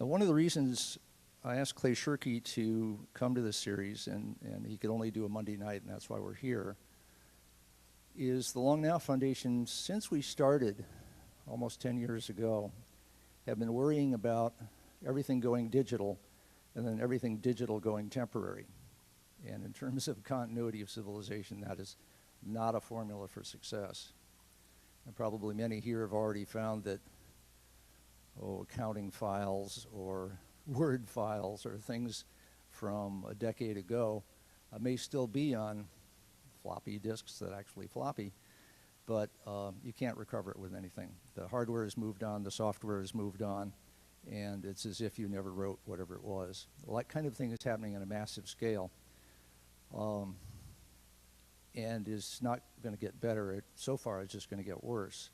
one of the reasons I asked Clay Shirky to come to this series, and he could only do a Monday night, and that's why we're here, is the Long Now Foundation, since we started almost 10 years ago, have been worrying about everything going digital and then everything digital going temporary. And in terms of continuity of civilization, that is not a formula for success. And probably many here have already found that, accounting files or Word files or things from a decade ago may still be on floppy disks that actually floppy, but you can't recover it with anything. The hardware has moved on, the software has moved on, and it's as if you never wrote whatever it was. That kind of thing is happening on a massive scale, and is not going to get better. So far, it's just going to get worse.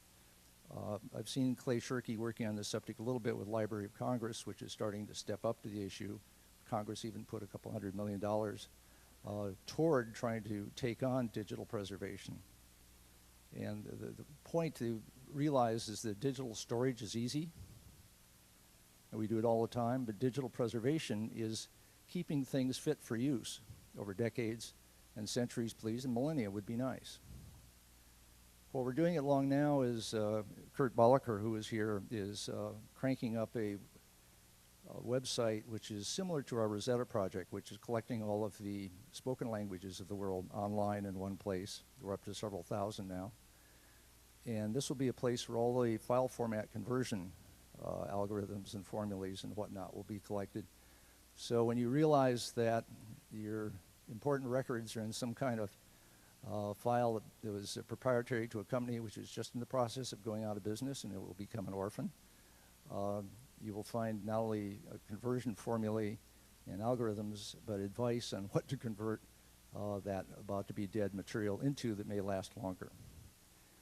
I've seen Clay Shirky working on this subject a little bit with Library of Congress, which is starting to step up to the issue. Congress even put a couple $100 million toward trying to take on digital preservation. And the point to realize is that digital storage is easy, and we do it all the time, but digital preservation is keeping things fit for use over decades and centuries, please, and millennia would be nice. What we're doing at Long Now is Kurt Bolliker, who is here, is cranking up a website which is similar to our Rosetta project, which is collecting all of the spoken languages of the world online in one place. We're up to several thousand now. And this will be a place where all the file format conversion algorithms and formulas and whatnot will be collected. So when you realize that your important records are in some kind of file that was proprietary to a company which is just in the process of going out of business and it will become an orphan, you will find not only a conversion formulae and algorithms, but advice on what to convert that about to be dead material into that may last longer.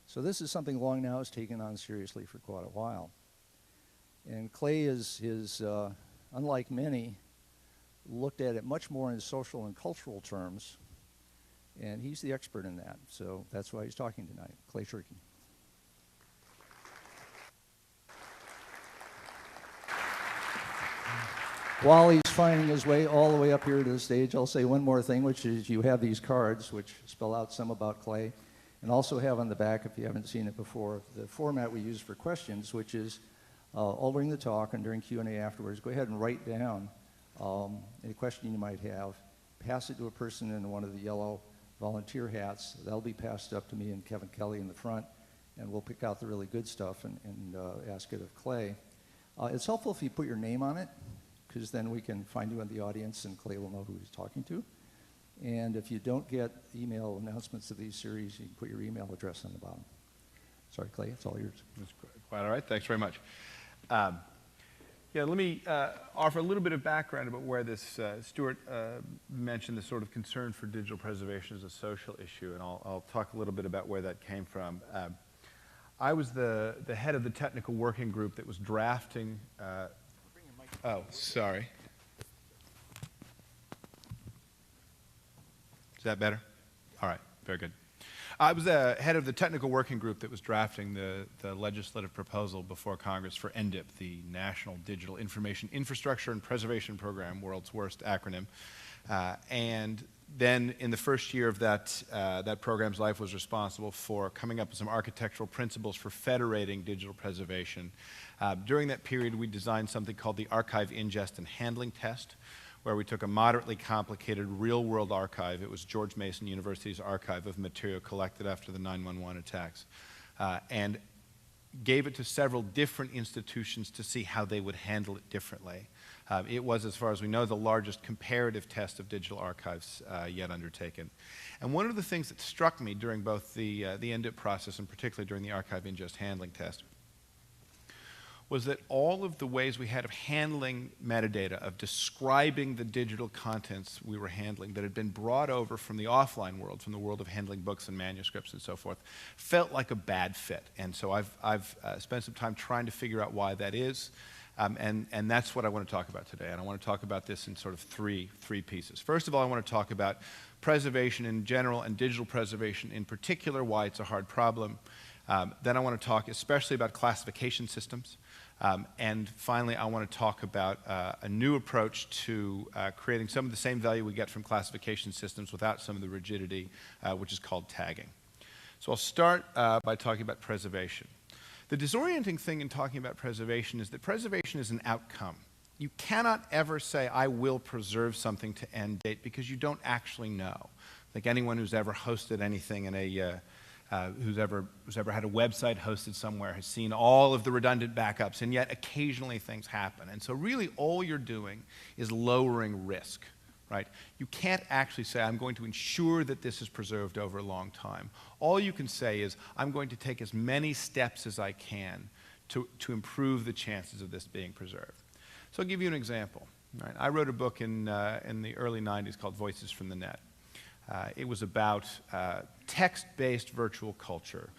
So this is something Long Now has taken on seriously for quite a while. And Clay is unlike many, looked at it much more in social and cultural terms, and he's the expert in that. So that's why he's talking tonight. Clay Shirky. While he's finding his way all the way up here to the stage, I'll say one more thing, which is you have these cards which spell out some about Clay, and also have on the back, if you haven't seen it before, the format we use for questions, which is all during the talk and during Q&A afterwards, go ahead and write down any question you might have, pass it to a person in one of the yellow volunteer hats. That'll be passed up to me and Kevin Kelly in the front, and we'll pick out the really good stuff and ask it of Clay. It's helpful if you put your name on it, because then we can find you in the audience and Clay will know who he's talking to. And if you don't get email announcements of these series, you can put your email address on the bottom. Sorry, Clay, it's all yours. That's quite all right. Thanks very much. Yeah, let me offer a little bit of background about where this, Stewart mentioned the sort of concern for digital preservation as a social issue, and I'll talk a little bit about where that came from. I was the head of the technical working group that was drafting, oh, sorry. Is that better? All right, very good. I was the head of the technical working group that was drafting the legislative proposal before Congress for NDIP, the National Digital Information Infrastructure and Preservation Program, world's worst acronym. And then in the first year of that program's life was responsible for coming up with some architectural principles for federating digital preservation. During that period, we designed something called the Archive Ingest and Handling Test, where we took a moderately complicated real-world archive. It was George Mason University's archive of material collected after the 9/11 attacks, and gave it to several different institutions to see how they would handle it differently. It was, as far as we know, the largest comparative test of digital archives yet undertaken. And one of the things that struck me during both the NDIP process and particularly during the Archive Ingest Handling Test was that all of the ways we had of handling metadata, of describing the digital contents we were handling that had been brought over from the offline world, from the world of handling books and manuscripts and so forth, felt like a bad fit. And so I've spent some time trying to figure out why that is, and that's what I want to talk about today. And I want to talk about this in sort of three pieces. First of all, I want to talk about preservation in general and digital preservation in particular, why it's a hard problem. Then I want to talk especially about classification systems. And finally, I want to talk about a new approach to creating some of the same value we get from classification systems without some of the rigidity, which is called tagging. So I'll start by talking about preservation. The disorienting thing in talking about preservation is that preservation is an outcome. You cannot ever say, I will preserve something to end date, because you don't actually know. Like anyone who's ever hosted anything in a who's ever had a website hosted somewhere has seen all of the redundant backups, and yet occasionally things happen. And so really all you're doing is lowering risk, right? You can't actually say, I'm going to ensure that this is preserved over a long time. All you can say is, I'm going to take as many steps as I can to improve the chances of this being preserved. So I'll give you an example. Right? I wrote a book in the early 90s called Voices from the Net. It was about text-based virtual culture,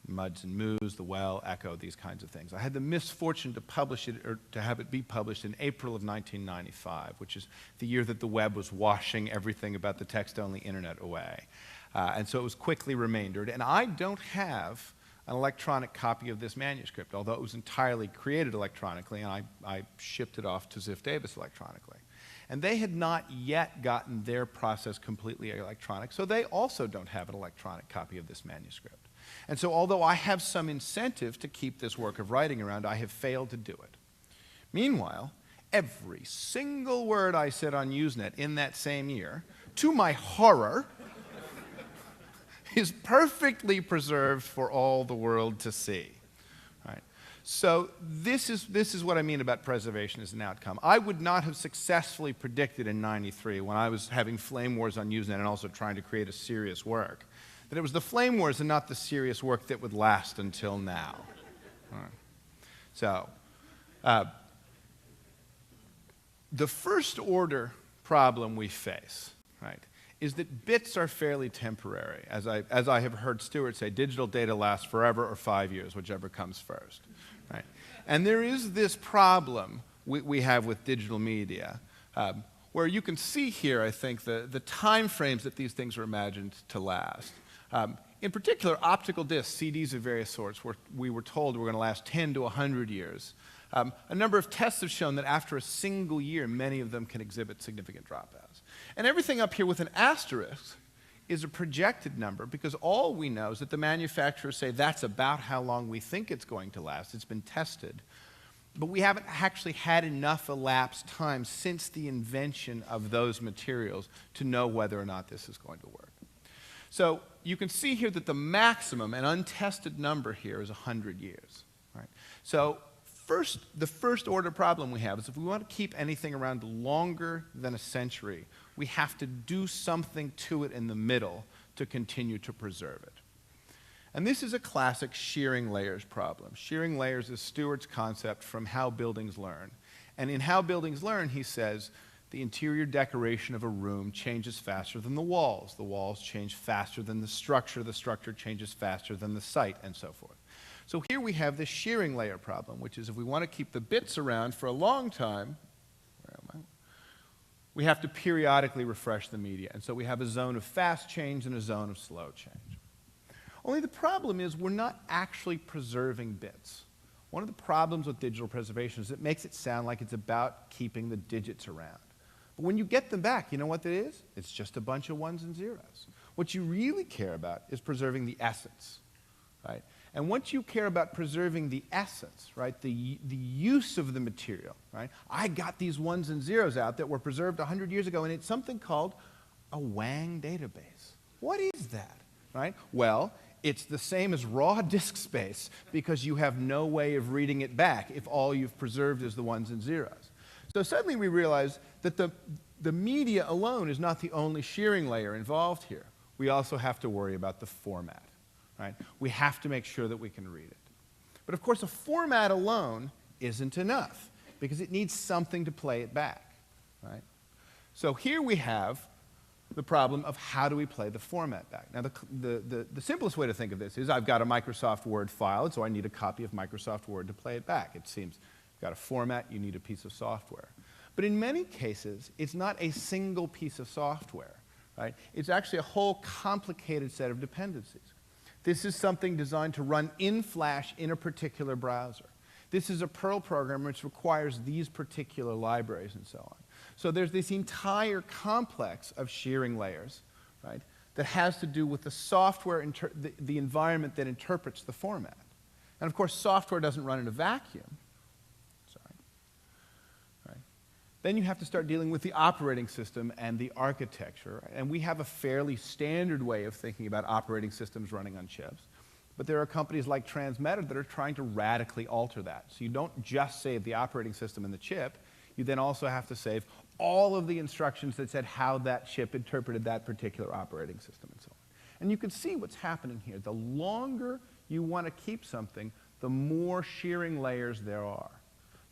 Muds and Moos, The Well, Echo, these kinds of things. I had the misfortune to publish it, or to have it be published in April of 1995, which is the year that the web was washing everything about the text-only internet away. And so it was quickly remaindered. And I don't have an electronic copy of this manuscript, although it was entirely created electronically, and I shipped it off to Ziff Davis electronically. And they had not yet gotten their process completely electronic, so they also don't have an electronic copy of this manuscript. And so although I have some incentive to keep this work of writing around, I have failed to do it. Meanwhile, every single word I said on Usenet in that same year, to my horror, is perfectly preserved for all the world to see. Right? So this is what I mean about preservation as an outcome. I would not have successfully predicted in '93, when I was having flame wars on Usenet and also trying to create a serious work, that it was the flame wars and not the serious work that would last until now. Right. So the first order problem we face, right, is that bits are fairly temporary. As I have heard Stewart say, digital data lasts forever or 5 years, whichever comes first. Right? And there is this problem we have with digital media, where you can see here, I think, the time frames that these things were imagined to last. In particular, optical discs, CDs of various sorts, we were told were going to last 10 to 100 years. A number of tests have shown that after a single year, many of them can exhibit significant dropouts. And everything up here with an asterisk is a projected number, because all we know is that the manufacturers say that's about how long we think it's going to last. It's been tested. But we haven't actually had enough elapsed time since the invention of those materials to know whether or not this is going to work. So you can see here that the maximum, an untested number here, is 100 years. Right? So the first order problem we have is if we want to keep anything around longer than a century, we have to do something to it in the middle to continue to preserve it. And this is a classic shearing layers problem. Shearing layers is Stewart's concept from How Buildings Learn. And in How Buildings Learn, he says, the interior decoration of a room changes faster than the walls. The walls change faster than the structure changes faster than the site, and so forth. So here we have this shearing layer problem, which is if we want to keep the bits around for a long time, where am I? We have to periodically refresh the media. And so we have a zone of fast change and a zone of slow change. Only the problem is we're not actually preserving bits. One of the problems with digital preservation is it makes it sound like it's about keeping the digits around. But when you get them back, you know what that is? It's just a bunch of ones and zeros. What you really care about is preserving the essence, right? And once you care about preserving the essence, right, the use of the material, right, I got these ones and zeros out that were preserved 100 years ago, and it's something called a Wang database. What is that, right? Well, it's the same as raw disk space, because you have no way of reading it back if all you've preserved is the ones and zeros. So suddenly we realize that the media alone is not the only shearing layer involved here. We also have to worry about the format. Right? We have to make sure that we can read it. But of course, a format alone isn't enough, because it needs something to play it back. Right? So here we have the problem of how do we play the format back. Now, the simplest way to think of this is I've got a Microsoft Word file, and so I need a copy of Microsoft Word to play it back. It seems you've got a format, you need a piece of software. But in many cases, it's not a single piece of software. Right? It's actually a whole complicated set of dependencies. This is something designed to run in Flash in a particular browser. This is a Perl program which requires these particular libraries and so on. So there's this entire complex of shearing layers, right, that has to do with the software, the environment that interprets the format. And of course, software doesn't run in a vacuum. Right? Then you have to start dealing with the operating system and the architecture. Right? And we have a fairly standard way of thinking about operating systems running on chips. But there are companies like Transmeta that are trying to radically alter that. So you don't just save the operating system in the chip. You then also have to save all of the instructions that said how that chip interpreted that particular operating system and so on. And you can see what's happening here. The longer you want to keep something, the more shearing layers there are.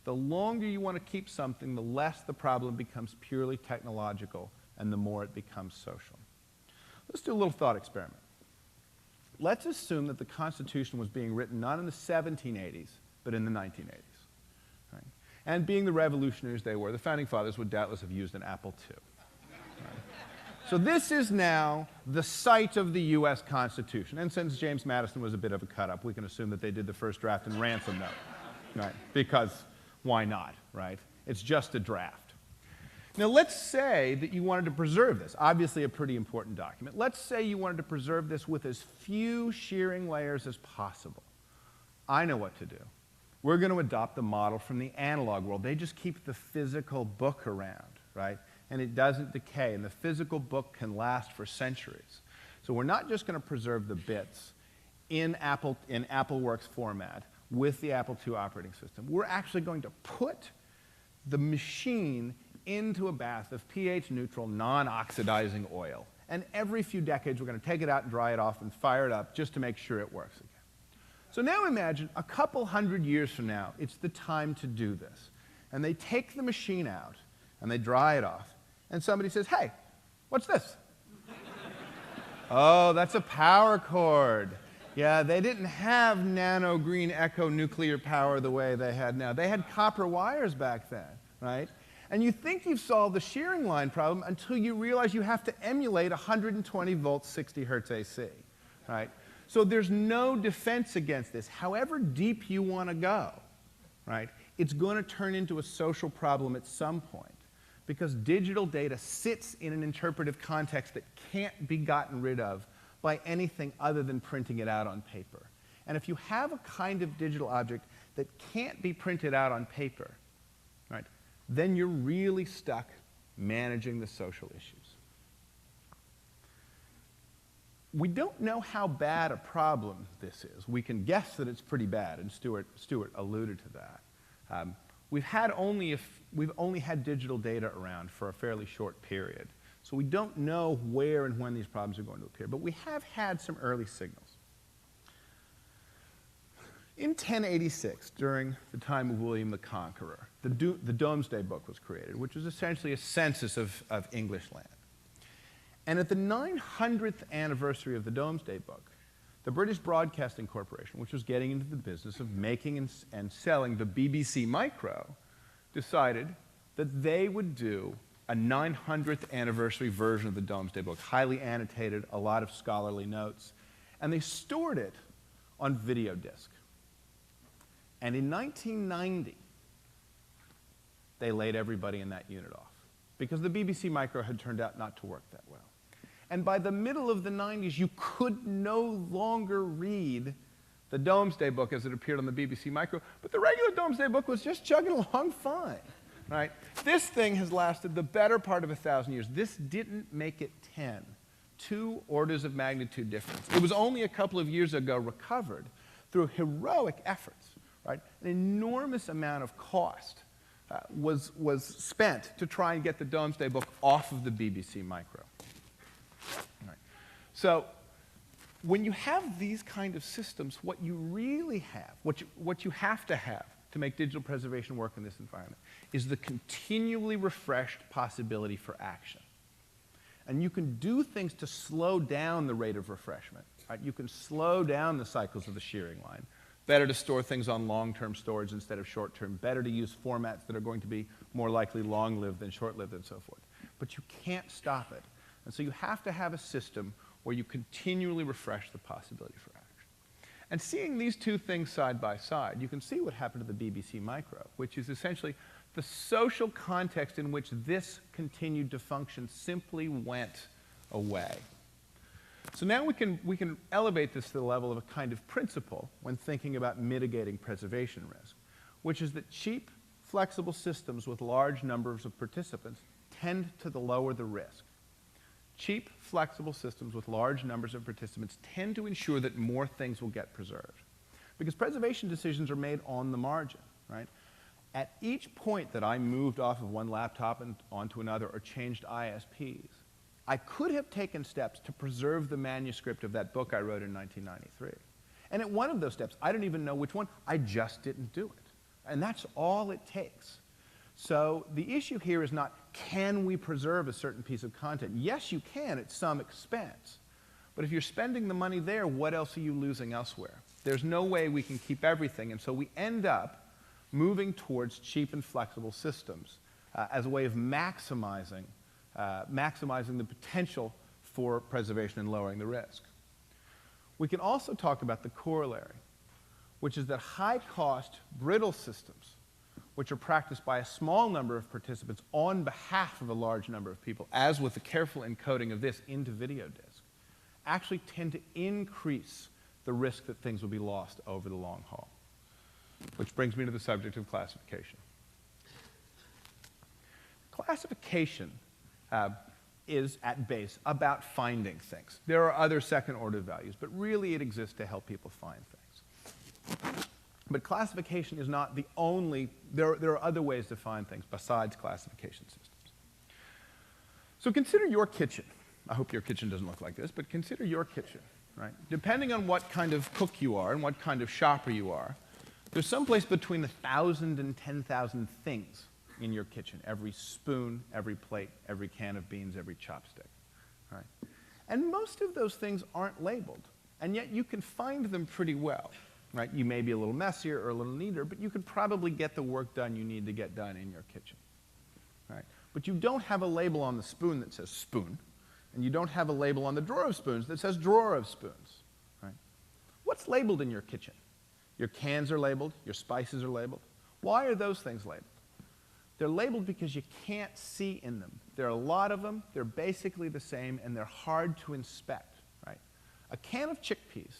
The longer you want to keep something, the less the problem becomes purely technological and the more it becomes social. Let's do a little thought experiment. Let's assume that the Constitution was being written not in the 1780s, but in the 1980s. Right? And being the revolutionaries they were, the Founding Fathers would doubtless have used an Apple II. Right? So this is now the site of the U.S. Constitution. And since James Madison was a bit of a cut-up, we can assume that they did the first draft in ransom note. Right? Because why not? Right? It's just a draft. Now, let's say that you wanted to preserve this, obviously a pretty important document. Let's say you wanted to preserve this with as few shearing layers as possible. I know what to do. We're going to adopt the model from the analog world. They just keep the physical book around, right? And it doesn't decay, and the physical book can last for centuries. So we're not just going to preserve the bits in AppleWorks format with the Apple II operating system. We're actually going to put the machine into a bath of pH-neutral, non-oxidizing oil. And every few decades, we're going to take it out and dry it off and fire it up just to make sure it works again. So now imagine a couple hundred years from now, it's the time to do this. And they take the machine out, and they dry it off, and somebody says, hey, what's this? Oh, that's a power cord. Yeah, they didn't have nano green echo nuclear power the way they had now. They had copper wires back then, right? And you think you've solved the shearing line problem until you realize you have to emulate 120 volts, 60 hertz AC, right? So there's no defense against this. However deep you want to go, right, it's going to turn into a social problem at some point because digital data sits in an interpretive context that can't be gotten rid of by anything other than printing it out on paper. And if you have a kind of digital object that can't be printed out on paper, right, then you're really stuck managing the social issues. We don't know how bad a problem this is. We can guess that it's pretty bad, and Stewart alluded to that. We've only had digital data around for a fairly short period, so we don't know where and when these problems are going to appear, but we have had some early signals. In 1086, during the time of William the Conqueror, the Domesday Book was created, which was essentially a census of English land. And at the 900th anniversary of the Domesday Book, the British Broadcasting Corporation, which was getting into the business of making and selling the BBC Micro, decided that they would do a 900th anniversary version of the Domesday Book, highly annotated, a lot of scholarly notes, and they stored it on video disc. And in 1990, they laid everybody in that unit off because the BBC Micro had turned out not to work that well. And by the middle of the 90s, you could no longer read the Domesday Book as it appeared on the BBC Micro, but the regular Domesday Book was just chugging along fine. Right? This thing has lasted the better part of 1,000 years. This didn't make it 10. 2 orders of magnitude difference. It was only a couple of years ago recovered through heroic efforts. Right? An enormous amount of cost was spent to try and get the Domesday Book off of the BBC Micro. Right. So when you have these kind of systems, what you really have, what you have to make digital preservation work in this environment is the continually refreshed possibility for action. And you can do things to slow down the rate of refreshment. Right? You can slow down the cycles of the shearing line. Better to store things on long-term storage instead of short-term. Better to use formats that are going to be more likely long-lived than short-lived and so forth. But you can't stop it. And so you have to have a system where you continually refresh the possibility for action. And seeing these two things side by side, you can see what happened to the BBC Micro, which is essentially the social context in which this continued to function simply went away. So now we can elevate this to the level of a kind of principle when thinking about mitigating preservation risk, which is that cheap, flexible systems with large numbers of participants tend to lower the risk. Cheap, flexible systems with large numbers of participants tend to ensure that more things will get preserved. Because preservation decisions are made on the margin, right? At each point that I moved off of one laptop and onto another or changed ISPs, I could have taken steps to preserve the manuscript of that book I wrote in 1993. And at one of those steps, I don't even know which one, I just didn't do it. And that's all it takes. So the issue here is not, can we preserve a certain piece of content? Yes, you can at some expense. But if you're spending the money there, what else are you losing elsewhere? There's no way we can keep everything, and so we end up moving towards cheap and flexible systems as a way of maximizing the potential for preservation and lowering the risk. We can also talk about the corollary, which is that high-cost, brittle systems, which are practiced by a small number of participants on behalf of a large number of people, as with the careful encoding of this into video disk, actually tend to increase the risk that things will be lost over the long haul. Which brings me to the subject of classification. Classification is, at base, about finding things. There are other second-order values, but really it exists to help people find things. But classification is not the only, there are other ways to find things besides classification systems. So consider your kitchen. I hope your kitchen doesn't look like this, but consider your kitchen, right? Depending on what kind of cook you are and what kind of shopper you are, there's someplace between 1,000 and 10,000 things in your kitchen. Every spoon, every plate, every can of beans, every chopstick, right? And most of those things aren't labeled, and yet you can find them pretty well. Right? You may be a little messier or a little neater, but you could probably get the work done you need to get done in your kitchen. Right? But you don't have a label on the spoon that says spoon, and you don't have a label on the drawer of spoons that says drawer of spoons. Right? What's labeled in your kitchen? Your cans are labeled, your spices are labeled. Why are those things labeled? They're labeled because you can't see in them. There are a lot of them, they're basically the same, and they're hard to inspect. Right? A can of chickpeas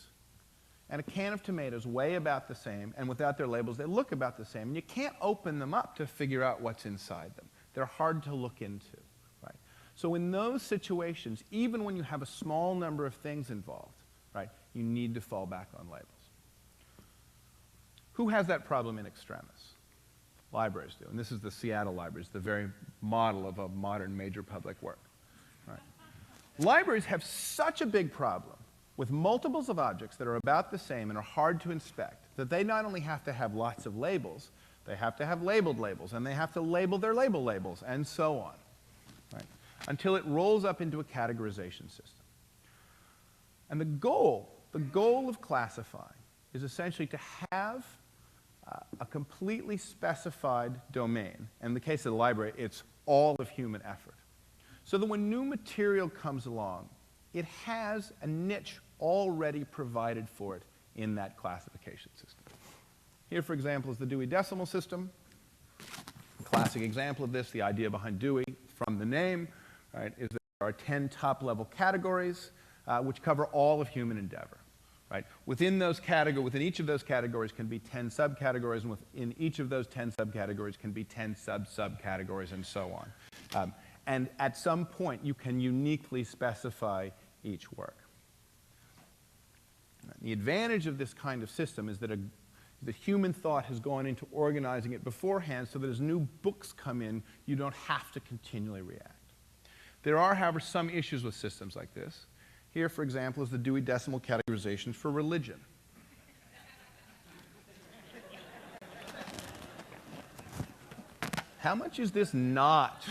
and a can of tomatoes weigh about the same, and without their labels, they look about the same. And you can't open them up to figure out what's inside them. They're hard to look into, right? So in those situations, even when you have a small number of things involved, right, you need to fall back on labels. Who has that problem in extremis? Libraries do, and this is the Seattle Libraries, the very model of a modern major public work, right? Libraries have such a big problem with multiples of objects that are about the same and are hard to inspect, that they not only have to have lots of labels, they have to have labeled labels, and they have to label their label labels, and so on, right? Until it rolls up into a categorization system. And the goal of classifying is essentially to have a completely specified domain. In the case of the library, it's all of human effort. So that when new material comes along, it has a niche already provided for it in that classification system. Here, for example, is the Dewey Decimal System. A classic example of this, the idea behind Dewey from the name, right, is that there are 10 top-level categories which cover all of human endeavor. Right? Within each of those categories can be 10 subcategories, and within each of those 10 subcategories can be 10 subcategories, and so on. And at some point, you can uniquely specify each work. The advantage of this kind of system is that the human thought has gone into organizing it beforehand so that as new books come in, you don't have to continually react. There are, however, some issues with systems like this. Here, for example, is the Dewey Decimal categorization for religion. How much is this not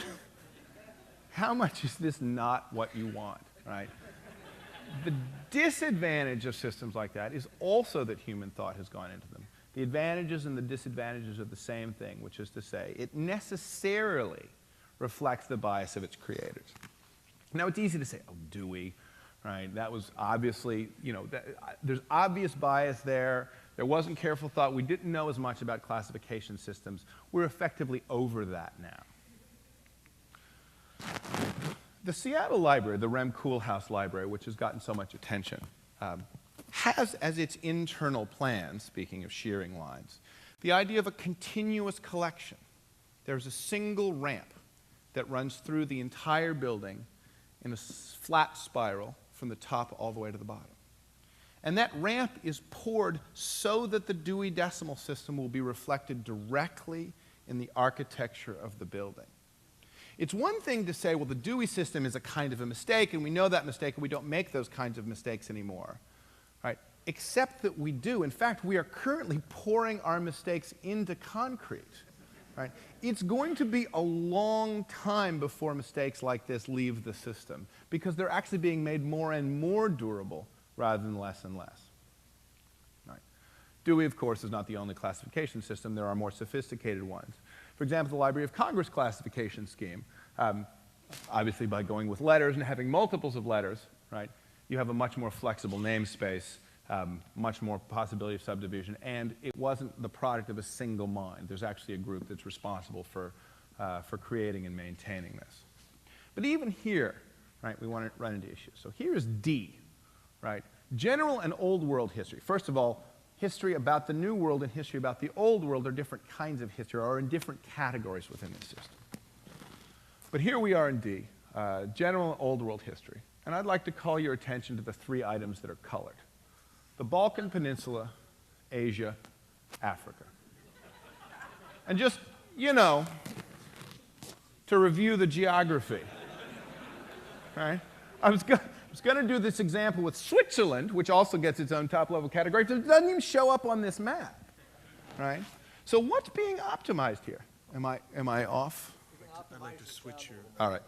what you want, right? The disadvantage of systems like that is also that human thought has gone into them. The advantages and the disadvantages are the same thing, which is to say, it necessarily reflects the bias of its creators. Now, it's easy to say, oh, Dewey, right? That was obviously, there's obvious bias there. There wasn't careful thought. We didn't know as much about classification systems. We're effectively over that now. The Seattle Library, the Rem Koolhaas Library, which has gotten so much attention, has as its internal plan, speaking of shearing lines, the idea of a continuous collection. There's a single ramp that runs through the entire building in a flat spiral from the top all the way to the bottom. And that ramp is poured so that the Dewey Decimal System will be reflected directly in the architecture of the building. It's one thing to say, well, the Dewey system is a kind of a mistake, and we know that mistake, and we don't make those kinds of mistakes anymore, right? Except that we do. In fact, we are currently pouring our mistakes into concrete, right? It's going to be a long time before mistakes like this leave the system, because they're actually being made more and more durable rather than less and less. Right. Dewey, of course, is not the only classification system. There are more sophisticated ones. For example, the Library of Congress classification scheme, obviously by going with letters and having multiples of letters, right, you have a much more flexible namespace, much more possibility of subdivision, and it wasn't the product of a single mind. There's actually a group that's responsible for creating and maintaining this. But even here, right, we want to run into issues. So here is D. Right? General and Old World history. First of all, history about the New World and history about the Old World are different kinds of history, or in different categories within the system. But here we are in D, General and Old World history. And I'd like to call your attention to the three items that are colored. The Balkan Peninsula, Asia, Africa. And just, to review the geography, right? I was going to do this example with Switzerland, which also gets its own top-level category, but it doesn't even show up on this map, right? So what's being optimized here? Am I off? I'd like to switch your... All right.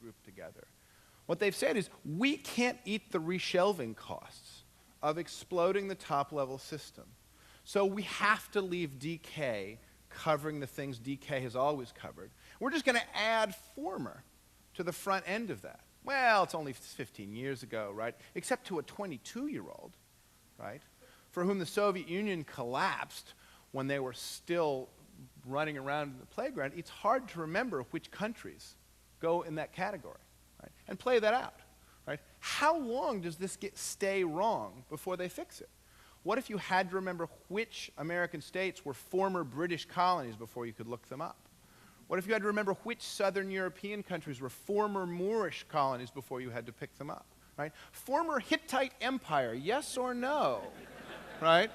Group together. What they've said is, we can't eat the reshelving costs of exploding the top-level system. So we have to leave DK covering the things DK has always covered. We're just going to add former to the front end of that. Well, it's only 15 years ago, right? Except to a 22-year-old, right, for whom the Soviet Union collapsed when they were still running around in the playground. It's hard to remember which countries go in that category, right? And play that out, right? How long does this stay wrong before they fix it? What if you had to remember which American states were former British colonies before you could look them up, What if you had to remember which southern European countries were former Moorish colonies before you had to pick them up, right? Former Hittite Empire, yes or no, right?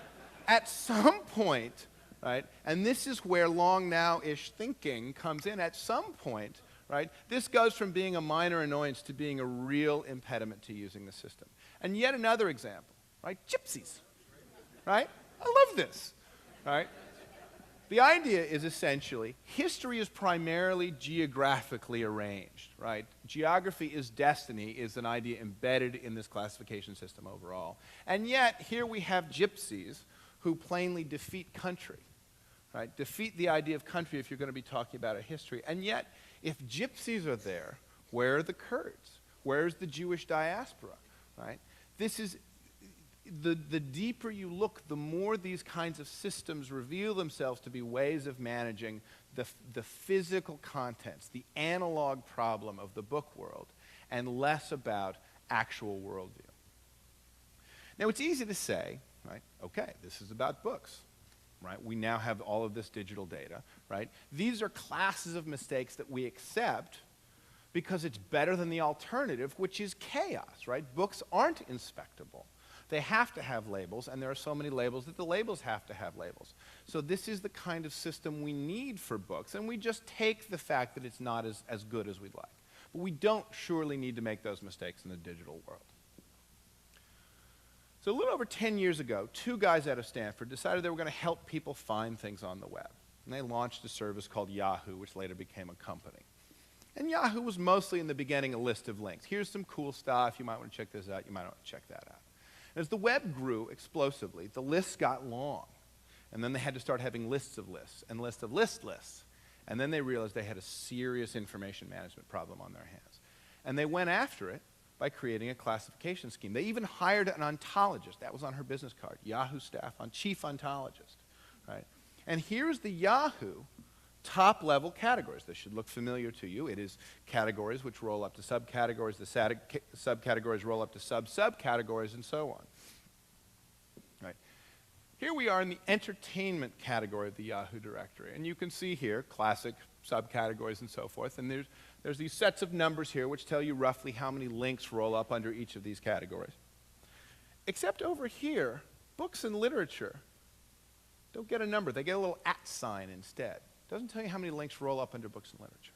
At some point, right, and this is where long now-ish thinking comes in, at some point, right, this goes from being a minor annoyance to being a real impediment to using the system. And yet another example, right, gypsies, right? I love this, right? The idea is essentially, history is primarily geographically arranged, right? Geography is destiny is an idea embedded in this classification system overall. And yet, here we have gypsies who plainly defeat country, right? Defeat the idea of country if you're going to be talking about a history. And yet, if gypsies are there, where are the Kurds? Where is the Jewish diaspora, right? This is, the deeper you look, the more these kinds of systems reveal themselves to be ways of managing the physical contents, the analog problem of the book world, and less about actual worldview. Now, it's easy to say, right, okay, this is about books, right? We now have all of this digital data, right? These are classes of mistakes that we accept because it's better than the alternative, which is chaos, right? Books aren't inspectable. They have to have labels, and there are so many labels that the labels have to have labels. So this is the kind of system we need for books, and we just take the fact that it's not as good as we'd like. But we don't surely need to make those mistakes in the digital world. So a little over 10 years ago, two guys out of Stanford decided they were going to help people find things on the web. And they launched a service called Yahoo, which later became a company. And Yahoo was mostly in the beginning a list of links. Here's some cool stuff. You might want to check this out. You might want to check that out. As the web grew explosively, the lists got long. And then they had to start having lists of lists and lists of lists. And then they realized they had a serious information management problem on their hands. And they went after it by creating a classification scheme. They even hired an ontologist. That was on her business card. Yahoo staff on chief ontologist, right? And here's the Yahoo top-level categories. This should look familiar to you. It is categories which roll up to subcategories. The subcategories roll up to sub-subcategories, and so on. Right. Here we are in the entertainment category of the Yahoo directory. And you can see here classic subcategories and so forth. And there's these sets of numbers here which tell you roughly how many links roll up under each of these categories. Except over here, books and literature don't get a number. They get a little @ sign instead. Doesn't tell you how many links roll up under books and literature.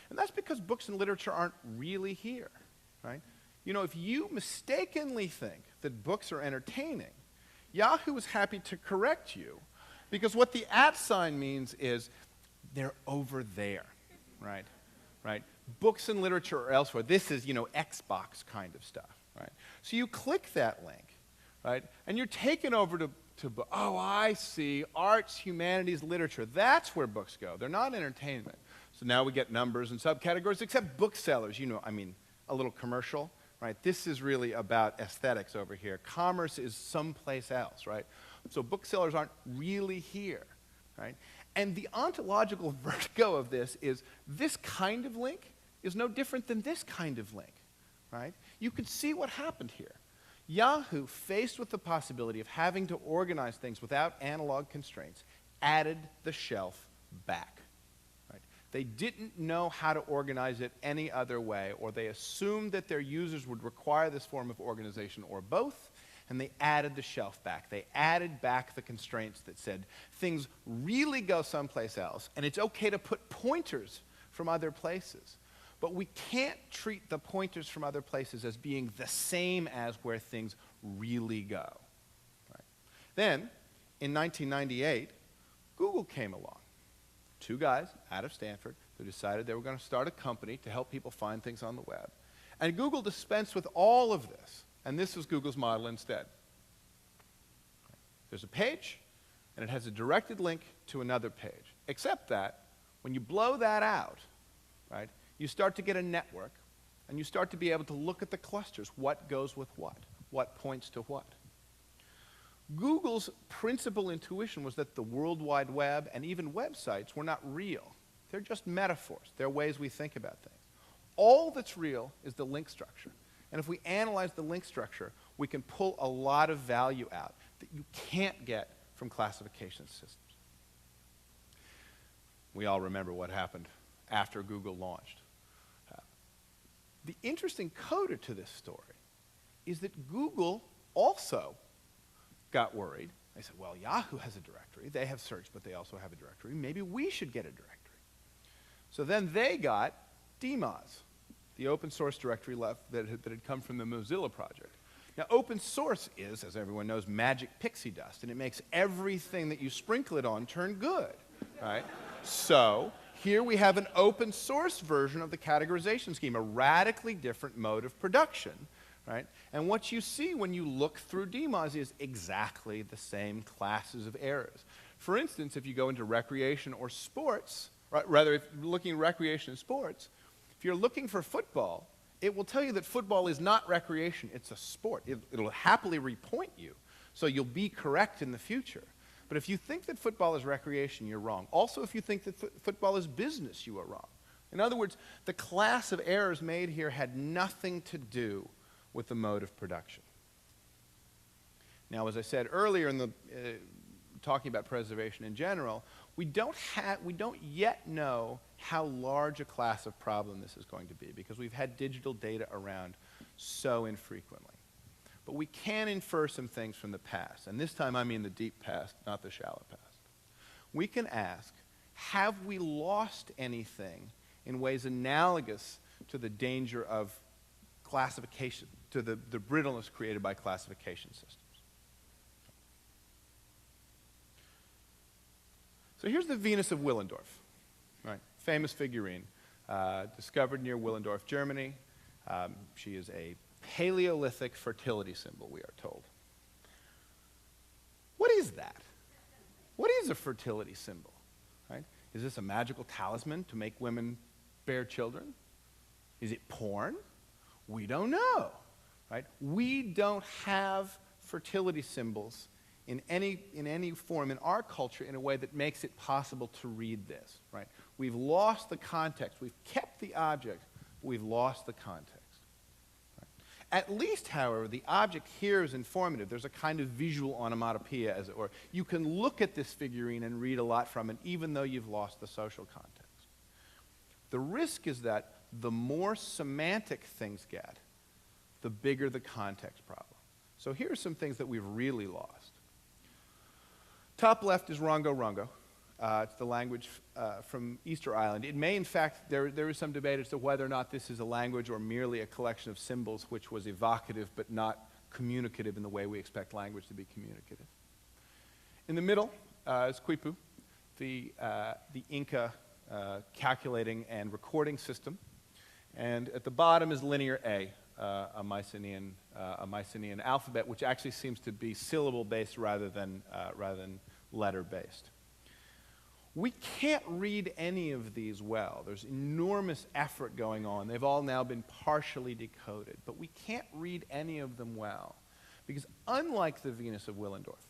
And that's because books and literature aren't really here, right? You know, if you mistakenly think that books are entertaining, Yahoo is happy to correct you, because what the @ sign means is they're over there, right? Right? Books and literature are elsewhere. This is, you know, Xbox kind of stuff, right? So you click that link, right? And you're taken over to oh, I see, arts, humanities, literature. That's where books go. They're not entertainment. So now we get numbers and subcategories, except booksellers. You know, I mean, a little commercial, right? This is really about aesthetics over here. Commerce is someplace else, right? So booksellers aren't really here, right? And the ontological vertigo of this kind of link is no different than this kind of link, right? You can see what happened here. Yahoo, faced with the possibility of having to organize things without analog constraints, added the shelf back. Right? They didn't know how to organize it any other way, or they assumed that their users would require this form of organization or both, and they added the shelf back. They added back the constraints that said things really go someplace else, and it's okay to put pointers from other places. But we can't treat the pointers from other places as being the same as where things really go. Right? Then, in 1998, Google came along. Two guys out of Stanford who decided they were going to start a company to help people find things on the web. And Google dispensed with all of this. And this was Google's model instead. There's a page, and it has a directed link to another page. Except that, when you blow that out, right, you start to get a network, and you start to be able to look at the clusters. What goes with what points to what. Google's principal intuition was that the World Wide Web and even websites were not real. They're just metaphors. They're ways we think about things. All that's real is the link structure. And if we analyze the link structure, we can pull a lot of value out that you can't get from classification systems. We all remember what happened after Google launched. The interesting coda to this story is that Google also got worried. They said, well, Yahoo has a directory. They have search, but they also have a directory. Maybe we should get a directory. So then they got DMOZ, the open source directory that had come from the Mozilla project. Now, open source is, as everyone knows, magic pixie dust, and it makes everything that you sprinkle it on turn good, right? So here we have an open source version of the categorization scheme, a radically different mode of production, right? And what you see when you look through DMOZ is exactly the same classes of errors. For instance, if you go into recreation or sports, rather, if you're looking at recreation and sports, if you're looking for football, it will tell you that football is not recreation, it's a sport. It'll happily repoint you, so you'll be correct in the future. But if you think that football is recreation, you're wrong. Also, if you think that football is business, you are wrong. In other words, the class of errors made here had nothing to do with the mode of production. Now, as I said earlier in the talking about preservation in general, we don't yet know how large a class of problem this is going to be because we've had digital data around so infrequently. But we can infer some things from the past, and this time I mean the deep past, not the shallow past. We can ask, have we lost anything in ways analogous to the danger of classification, to the brittleness created by classification systems? So here's the Venus of Willendorf, right? Famous figurine, discovered near Willendorf, Germany. She is a Paleolithic fertility symbol, we are told. What is that? What is a fertility symbol, right? Is this a magical talisman to make women bear children? Is it porn? We don't know, right? We don't have fertility symbols in any form in our culture in a way that makes it possible to read this, right? We've lost the context. We've kept the object, but we've lost the context. Right? At least, however, the object here is informative. There's a kind of visual onomatopoeia, as it were. You can look at this figurine and read a lot from it, even though you've lost the social context. The risk is that the more semantic things get, the bigger the context problem. So here are some things that we've really lost. Top left is Rongo Rongo. It's the language from Easter Island. It may, in fact, there is some debate as to whether or not this is a language or merely a collection of symbols which was evocative but not communicative in the way we expect language to be communicative. In the middle is Quipu, the Inca calculating and recording system. And at the bottom is linear A, a Mycenaean alphabet, which actually seems to be syllable-based rather than letter-based. We can't read any of these well. There's enormous effort going on. They've all now been partially decoded, but we can't read any of them well because unlike the Venus of Willendorf,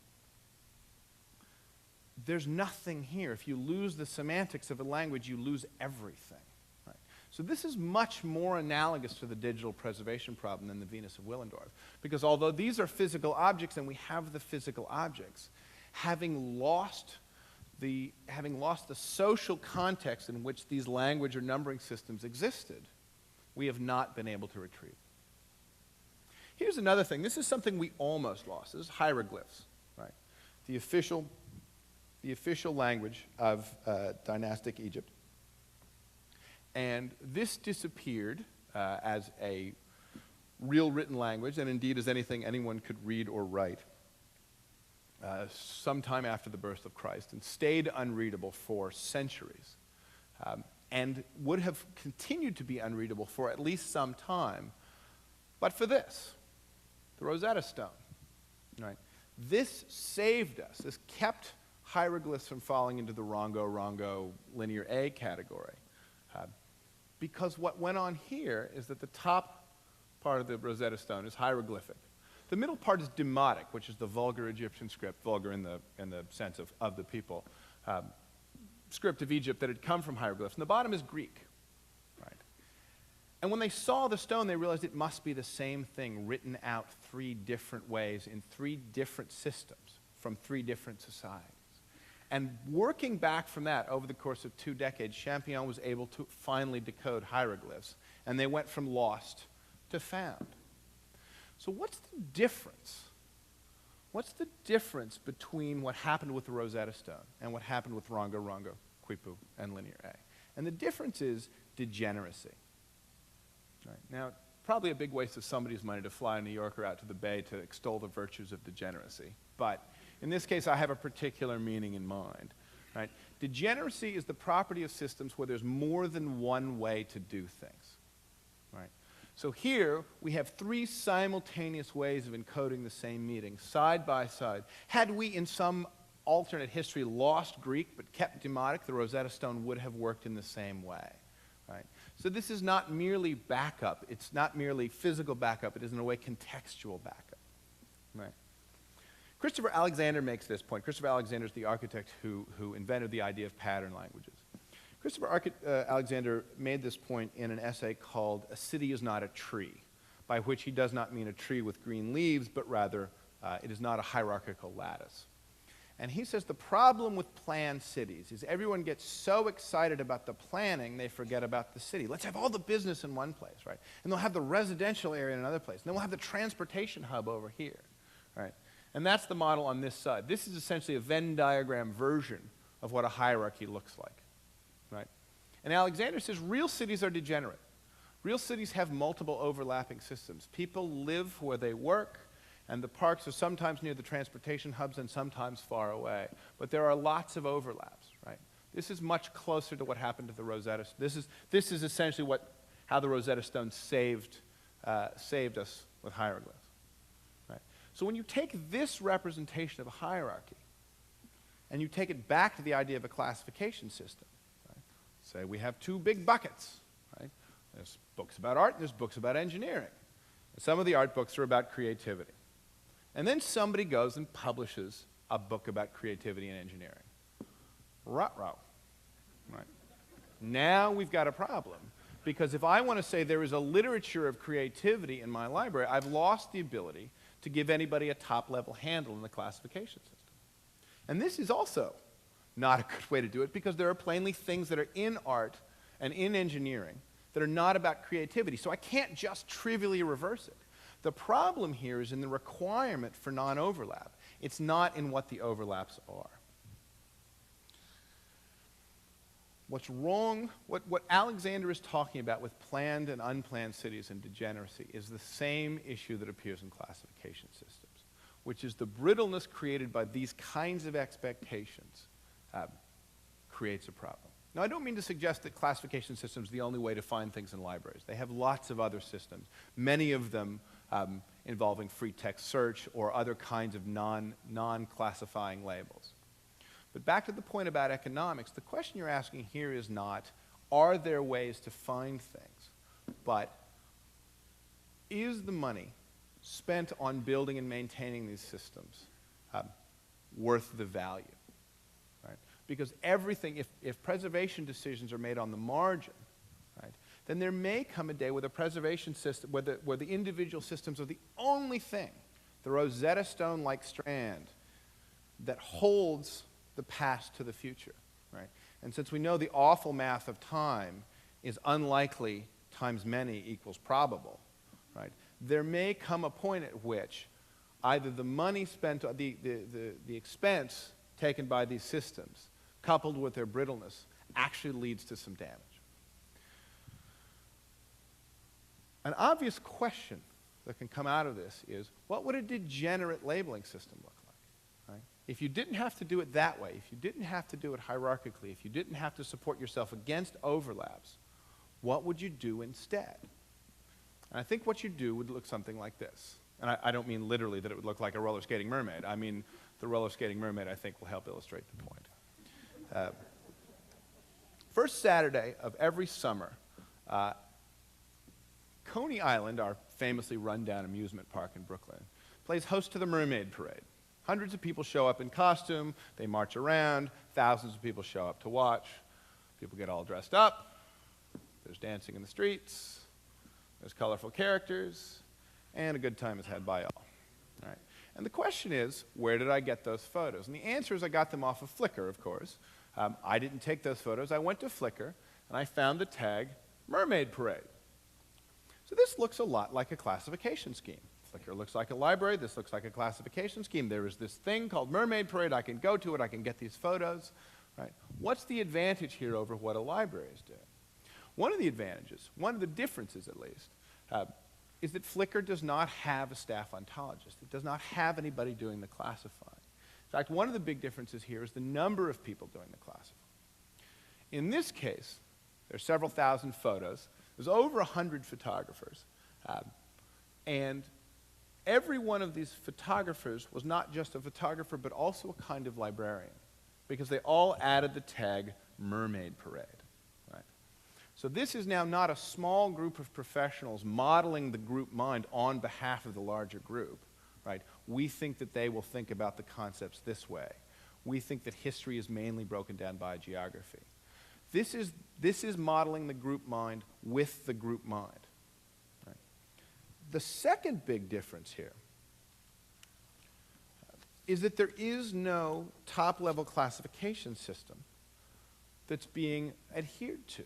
there's nothing here. If you lose the semantics of a language, you lose everything. Right? So this is much more analogous to the digital preservation problem than the Venus of Willendorf, because although these are physical objects and we have the physical objects, having lost the social context in which these language or numbering systems existed, we have not been able to retrieve. Here's another thing. This is something we almost lost. This is hieroglyphs, right? The official language of dynastic Egypt. And this disappeared as a real written language, and indeed as anything anyone could read or write, sometime after the birth of Christ, and stayed unreadable for centuries, and would have continued to be unreadable for at least some time, but for this, the Rosetta Stone. Right? This saved us. This kept hieroglyphs from falling into the Rongo linear A category. Because what went on here is that the top part of the Rosetta Stone is hieroglyphic. The middle part is demotic, which is the vulgar Egyptian script, vulgar in the sense of the people, script of Egypt that had come from hieroglyphs. And the bottom is Greek. Right? And when they saw the stone, they realized it must be the same thing written out 3 different ways in 3 different systems from 3 different societies. And working back from that over the course of 2 decades, Champion was able to finally decode hieroglyphs, and they went from lost to found. So what's the difference? What's the difference between what happened with the Rosetta Stone and what happened with Rongo Rongo, Quipu, and Linear A? And the difference is degeneracy. Right. Now, probably a big waste of somebody's money to fly a New Yorker out to the Bay to extol the virtues of degeneracy. But in this case, I have a particular meaning in mind. Right? Degeneracy is the property of systems where there's more than one way to do things. Right? So here, we have 3 simultaneous ways of encoding the same meaning, side by side. Had we, in some alternate history, lost Greek but kept demotic, the Rosetta Stone would have worked in the same way. Right? So this is not merely backup. It's not merely physical backup. It is, in a way, contextual backup. Right? Christopher Alexander makes this point. Christopher Alexander is the architect who invented the idea of pattern languages. Christopher Alexander made this point in an essay called "A City is Not a Tree," by which he does not mean a tree with green leaves, but rather it is not a hierarchical lattice. And he says the problem with planned cities is everyone gets so excited about the planning, they forget about the city. Let's have all the business in one place, right? And they'll have the residential area in another place. And then we'll have the transportation hub over here, right? And that's the model on this side. This is essentially a Venn diagram version of what a hierarchy looks like. Right? And Alexander says real cities are degenerate. Real cities have multiple overlapping systems. People live where they work, and the parks are sometimes near the transportation hubs and sometimes far away. But there are lots of overlaps. Right? This is much closer to what happened to the Rosetta Stone. This is essentially how the Rosetta Stone saved us with hieroglyphs. Right? So when you take this representation of a hierarchy and you take it back to the idea of a classification system, say we have 2 big buckets, right? There's books about art, and there's books about engineering. And some of the art books are about creativity. And then somebody goes and publishes a book about creativity and engineering. Ruh-roh. Right? Now we've got a problem, because if I want to say there is a literature of creativity in my library, I've lost the ability to give anybody a top-level handle in the classification system. And this is also not a good way to do it, because there are plainly things that are in art and in engineering that are not about creativity. So I can't just trivially reverse it. The problem here is in the requirement for non-overlap. It's not in what the overlaps are. What's wrong, what Alexander is talking about with planned and unplanned cities and degeneracy is the same issue that appears in classification systems, which is the brittleness created by these kinds of expectations creates a problem. Now, I don't mean to suggest that classification systems are the only way to find things in libraries. They have lots of other systems, many of them involving free text search or other kinds of non-classifying labels. But back to the point about economics, the question you're asking here is not, are there ways to find things, but is the money spent on building and maintaining these systems worth the value? Right? Because everything, if preservation decisions are made on the margin, right, then there may come a day where the preservation system, where the individual systems are the only thing, the Rosetta Stone-like strand, that holds the past to the future. Right? And since we know the awful math of time is unlikely times many equals probable, right, there may come a point at which either the money spent, the expense taken by these systems, coupled with their brittleness, actually leads to some damage. An obvious question that can come out of this is, what would a degenerate labeling system look like? Right? If you didn't have to do it that way, if you didn't have to do it hierarchically, if you didn't have to support yourself against overlaps, what would you do instead? And I think what you'd do would look something like this. And I don't mean literally that it would look like a roller skating mermaid. I mean the roller skating mermaid, I think, will help illustrate the point. First Saturday of every summer, Coney Island, our famously run-down amusement park in Brooklyn, plays host to the Mermaid Parade. Hundreds of people show up in costume, they march around, thousands of people show up to watch. People get all dressed up, there's dancing in the streets, there's colorful characters, and a good time is had by all. All right. And the question is, where did I get those photos? And the answer is I got them off of Flickr, of course. I didn't take those photos. I went to Flickr, and I found the tag Mermaid Parade. So this looks a lot like a classification scheme. Flickr looks like a library. This looks like a classification scheme. There is this thing called Mermaid Parade. I can go to it. I can get these photos. Right? What's the advantage here over what a library is doing? One of the advantages, one of the differences at least, is that Flickr does not have a staff ontologist. It does not have anybody doing the classifying. In fact, one of the big differences here is the number of people doing the classifying. In this case, there are several thousand photos. There's over 100 photographers. And every one of these photographers was not just a photographer, but also a kind of librarian, because they all added the tag Mermaid Parade. Right? So this is now not a small group of professionals modeling the group mind on behalf of the larger group. Right? We think that they will think about the concepts this way. We think that history is mainly broken down by geography. This is modeling the group mind with the group mind. Right? The second big difference here is that there is no top-level classification system that's being adhered to.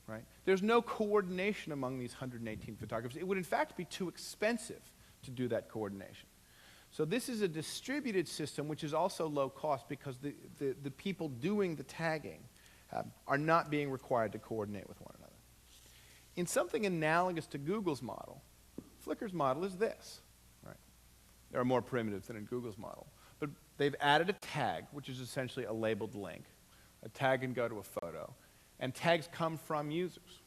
Right? There's no coordination among these 118 photographers. It would, in fact, be too expensive to do that coordination. So this is a distributed system, which is also low cost because the people doing the tagging are not being required to coordinate with one another. In something analogous to Google's model, Flickr's model is this. Right? There are more primitives than in Google's model. But they've added a tag, which is essentially a labeled link. A tag can go to a photo. And tags come from users.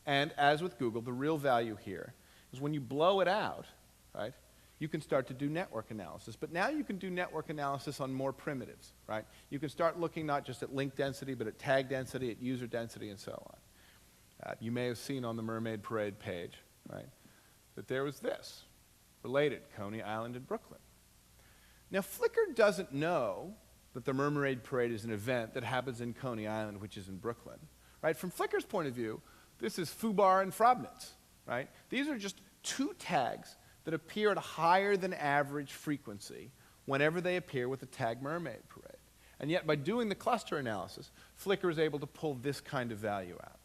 And as with Google, the real value here is when you blow it out, right, you can start to do network analysis. But now you can do network analysis on more primitives, right? You can start looking not just at link density, but at tag density, at user density, and so on. You may have seen on the Mermaid Parade page, right, that there was this, related, Coney Island and Brooklyn. Now, Flickr doesn't know that the Mermaid Parade is an event that happens in Coney Island, which is in Brooklyn, right? From Flickr's point of view, this is Fubar and Frobnitz, right? These are just two tags that appear at a higher than average frequency whenever they appear with the tag Mermaid Parade. And yet, by doing the cluster analysis, Flickr is able to pull this kind of value out.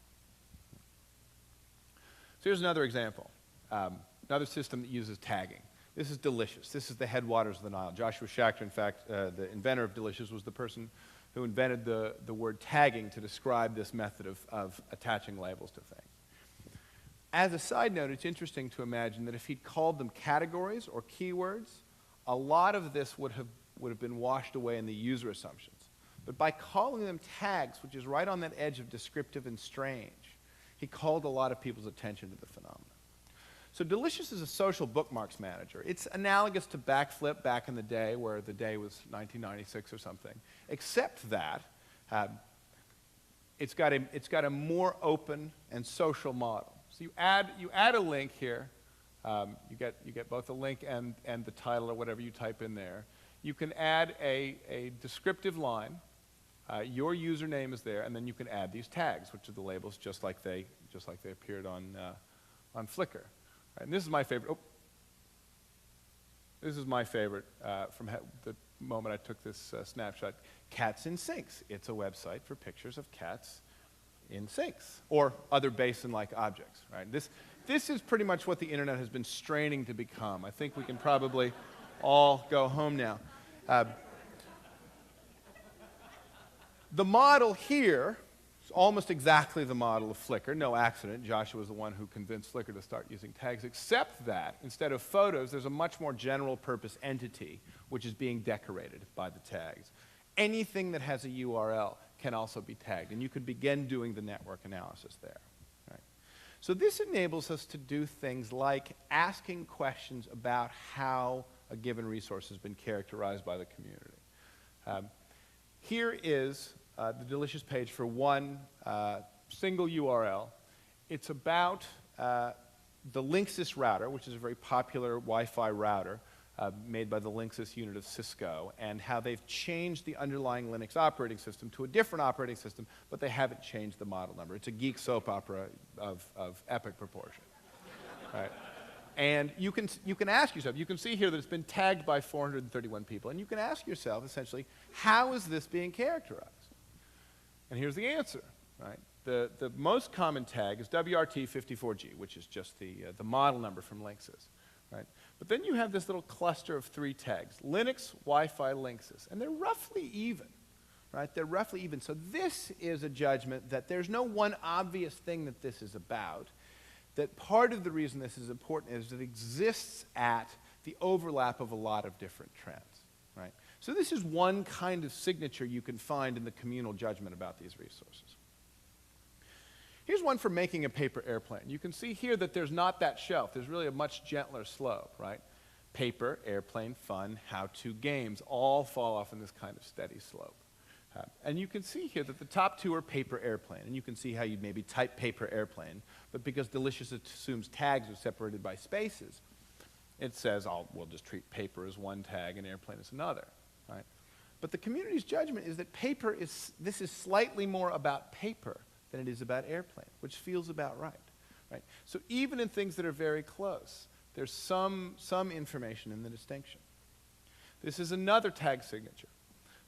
So here's another example, another system that uses tagging. This is Delicious. This is the headwaters of the Nile. Joshua Schachter, in fact, the inventor of Delicious, was the person who invented the word tagging to describe this method of attaching labels to things. As a side note, it's interesting to imagine that if he'd called them categories or keywords, a lot of this would have been washed away in the user assumptions. But by calling them tags, which is right on that edge of descriptive and strange, he called a lot of people's attention to the phenomenon. So Delicious is a social bookmarks manager. It's analogous to Backflip back in the day, where the day was 1996 or something, except that it's got a more open and social model. So you add a link here. You get both a link and the title or whatever you type in there. You can add a descriptive line. Your username is there, and then you can add these tags, which are the labels, just like they appeared on Flickr. Right, and this is my favorite. Oh, this is my favorite from the moment I took this snapshot. Cats in Sinks. It's a website for pictures of cats in sinks or other basin-like objects. Right. This is pretty much what the internet has been straining to become. I think we can probably all go home now. The model here is almost exactly the model of Flickr. No accident. Joshua was the one who convinced Flickr to start using tags, except that instead of photos, there's a much more general purpose entity which is being decorated by the tags. Anything that has a URL can also be tagged, and you could begin doing the network analysis there. Right? So this enables us to do things like asking questions about how a given resource has been characterized by the community. Here is the Delicious page for one single URL. It's about the Linksys router, which is a very popular Wi-Fi router made by the Linksys unit of Cisco, and how they've changed the underlying Linux operating system to a different operating system, but they haven't changed the model number. It's a geek soap opera of epic proportion. Right? And you can ask yourself, you can see here that it's been tagged by 431 people, and you can ask yourself, essentially, how is this being characterized? And here's the answer, right? The most common tag is WRT54G, which is just the model number from Linksys, right? But then you have this little cluster of 3 tags, Linux, Wi-Fi, Linksys, and they're roughly even, right? They're roughly even. So this is a judgment that there's no one obvious thing that this is about, that part of the reason this is important is it exists at the overlap of a lot of different trends, right? So this is one kind of signature you can find in the communal judgment about these resources. Here's one for making a paper airplane. You can see here that there's not that shelf. There's really a much gentler slope, right? Paper, airplane, fun, how-to, games all fall off in this kind of steady slope. And you can see here that the top 2 are paper airplane, and you can see how you'd maybe type paper airplane, but because Delicious assumes tags are separated by spaces, it says, we'll just treat paper as one tag and airplane as another, right? But the community's judgment is that this is slightly more about paper than it is about airplane, which feels about right, right? So even in things that are very close, there's some information in the distinction. This is another tag signature.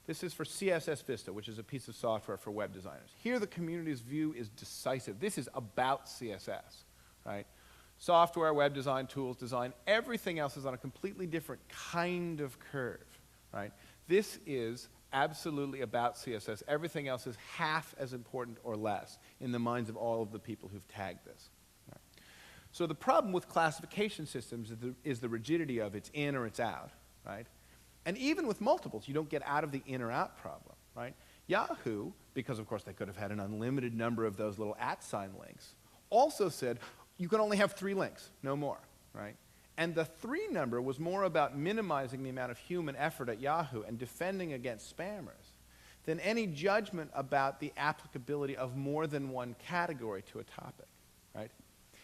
This is for CSS Vista, which is a piece of software for web designers. Here the community's view is decisive. This is about CSS, right? Software, web design, tools, design, everything else is on a completely different kind of curve, right? This is absolutely about CSS. Everything else is half as important or less in the minds of all of the people who've tagged this. Right? So the problem with classification systems is the rigidity of it's in or it's out, right? And even with multiples, you don't get out of the in or out problem, right? Yahoo, because of course they could have had an unlimited number of those little @ links, also said you can only have 3 links, no more, right? And the 3 number was more about minimizing the amount of human effort at Yahoo and defending against spammers than any judgment about the applicability of more than one category to a topic, right?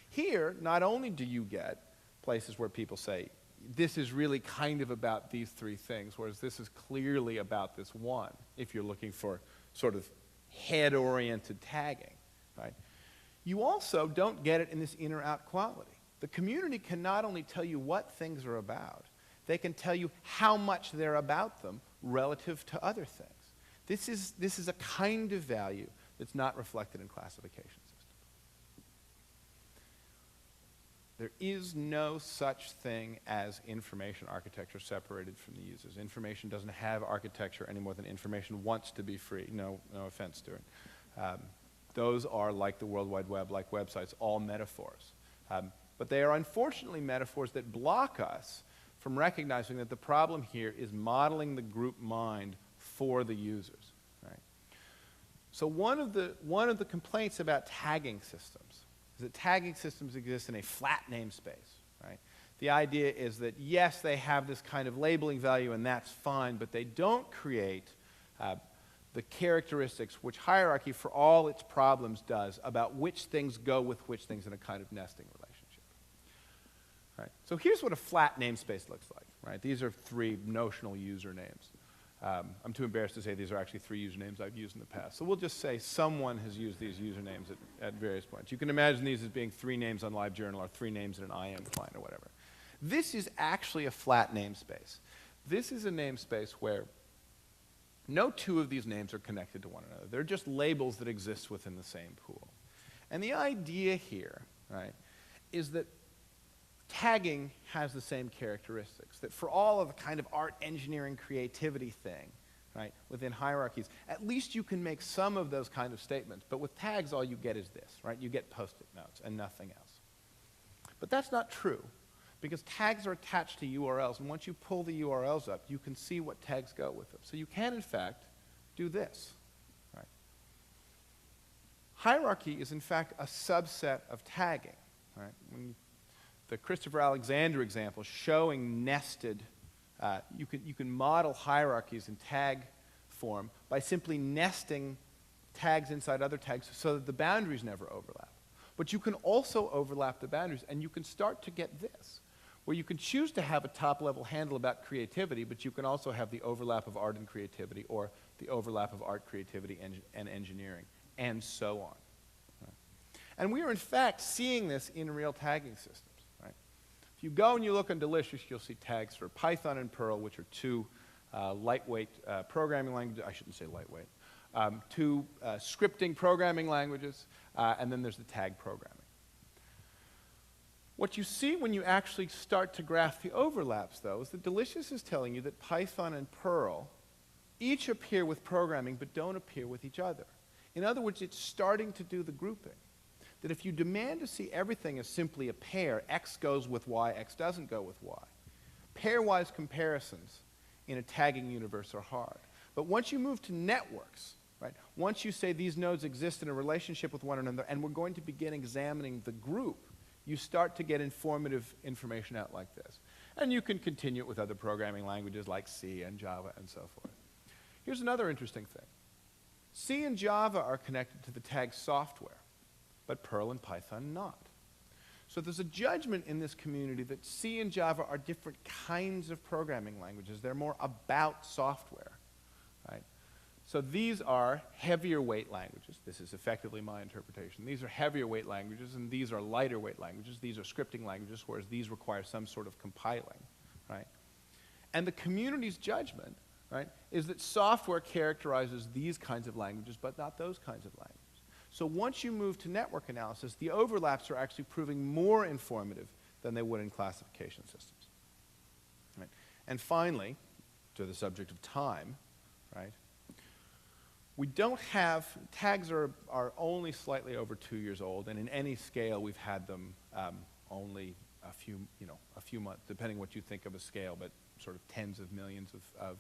Here, not only do you get places where people say, this is really kind of about these 3 things, whereas this is clearly about this one, if you're looking for sort of head-oriented tagging, right? You also don't get it in this in or out quality. The community can not only tell you what things are about, they can tell you how much they're about them relative to other things. This is a kind of value that's not reflected in classification systems. There is no such thing as information architecture separated from the users. Information doesn't have architecture any more than information wants to be free. No offense, Stewart. Those are, like the World Wide Web, like websites, all metaphors. But they are unfortunately metaphors that block us from recognizing that the problem here is modeling the group mind for the users. Right? So one of the complaints about tagging systems is that tagging systems exist in a flat namespace. Right? The idea is that, yes, they have this kind of labeling value, and that's fine, but they don't create the characteristics which hierarchy, for all its problems, does about which things go with which things in a kind of nesting relationship. Right? So here's what a flat namespace looks like. Right? These are 3 notional usernames. I'm too embarrassed to say these are actually 3 usernames I've used in the past. So we'll just say someone has used these usernames at various points. You can imagine these as being 3 names on LiveJournal or 3 names in an IM client or whatever. This is actually a flat namespace. This is a namespace where no 2 of these names are connected to one another. They're just labels that exist within the same pool. And the idea here, right, is that tagging has the same characteristics, that for all of the kind of art, engineering, creativity thing, right, within hierarchies, at least you can make some of those kind of statements. But with tags, all you get is this, right? You get post-it notes and nothing else. But that's not true, because tags are attached to URLs, and once you pull the URLs up, you can see what tags go with them. So you can, in fact, do this. Right? Hierarchy is, in fact, a subset of tagging. Right? The Christopher Alexander example showing nested, you can model hierarchies in tag form by simply nesting tags inside other tags so that the boundaries never overlap. But you can also overlap the boundaries, and you can start to get this, where you can choose to have a top-level handle about creativity, but you can also have the overlap of art and creativity, or the overlap of art, creativity, and engineering, and so on. Right? And we are, in fact, seeing this in real tagging systems. Right? If you go and you look on Delicious, you'll see tags for Python and Perl, which are two lightweight programming languages. I shouldn't say lightweight. Two scripting programming languages, and then there's the tag programming. What you see when you actually start to graph the overlaps, though, is that Delicious is telling you that Python and Perl each appear with programming but don't appear with each other. In other words, it's starting to do the grouping. That if you demand to see everything as simply a pair, X goes with Y, X doesn't go with Y. Pairwise comparisons in a tagging universe are hard. But once you move to networks, right, once you say these nodes exist in a relationship with one another and we're going to begin examining the group, you start to get informative information out like this. And you can continue it with other programming languages like C and Java and so forth. Here's another interesting thing. C and Java are connected to the tag software, but Perl and Python not. So there's a judgment in this community that C and Java are different kinds of programming languages. They're more about software, right? So these are heavier weight languages. This is effectively my interpretation. These are heavier weight languages, and these are lighter weight languages. These are scripting languages, whereas these require some sort of compiling, right? And the community's judgment, right, is that software characterizes these kinds of languages, but not those kinds of languages. So once you move to network analysis, the overlaps are actually proving more informative than they would in classification systems. Right? And finally, to the subject of time, right, we don't have, tags are only slightly over 2 years old, and in any scale we've had them only a few months, depending what you think of a scale, but sort of tens of millions of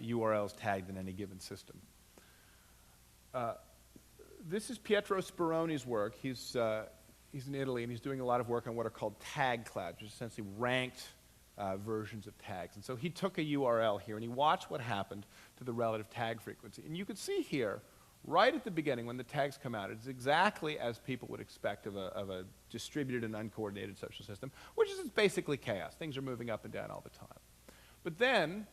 URLs tagged in any given system. This is Pietro Speroni's work. He's in Italy, and he's doing a lot of work on what are called tag clouds, which is essentially ranked versions of tags. And so he took a URL here, and he watched what happened to the relative tag frequency. And you can see here, right at the beginning, when the tags come out, it's exactly as people would expect of a distributed and uncoordinated social system, which is basically chaos. Things are moving up and down all the time. But then,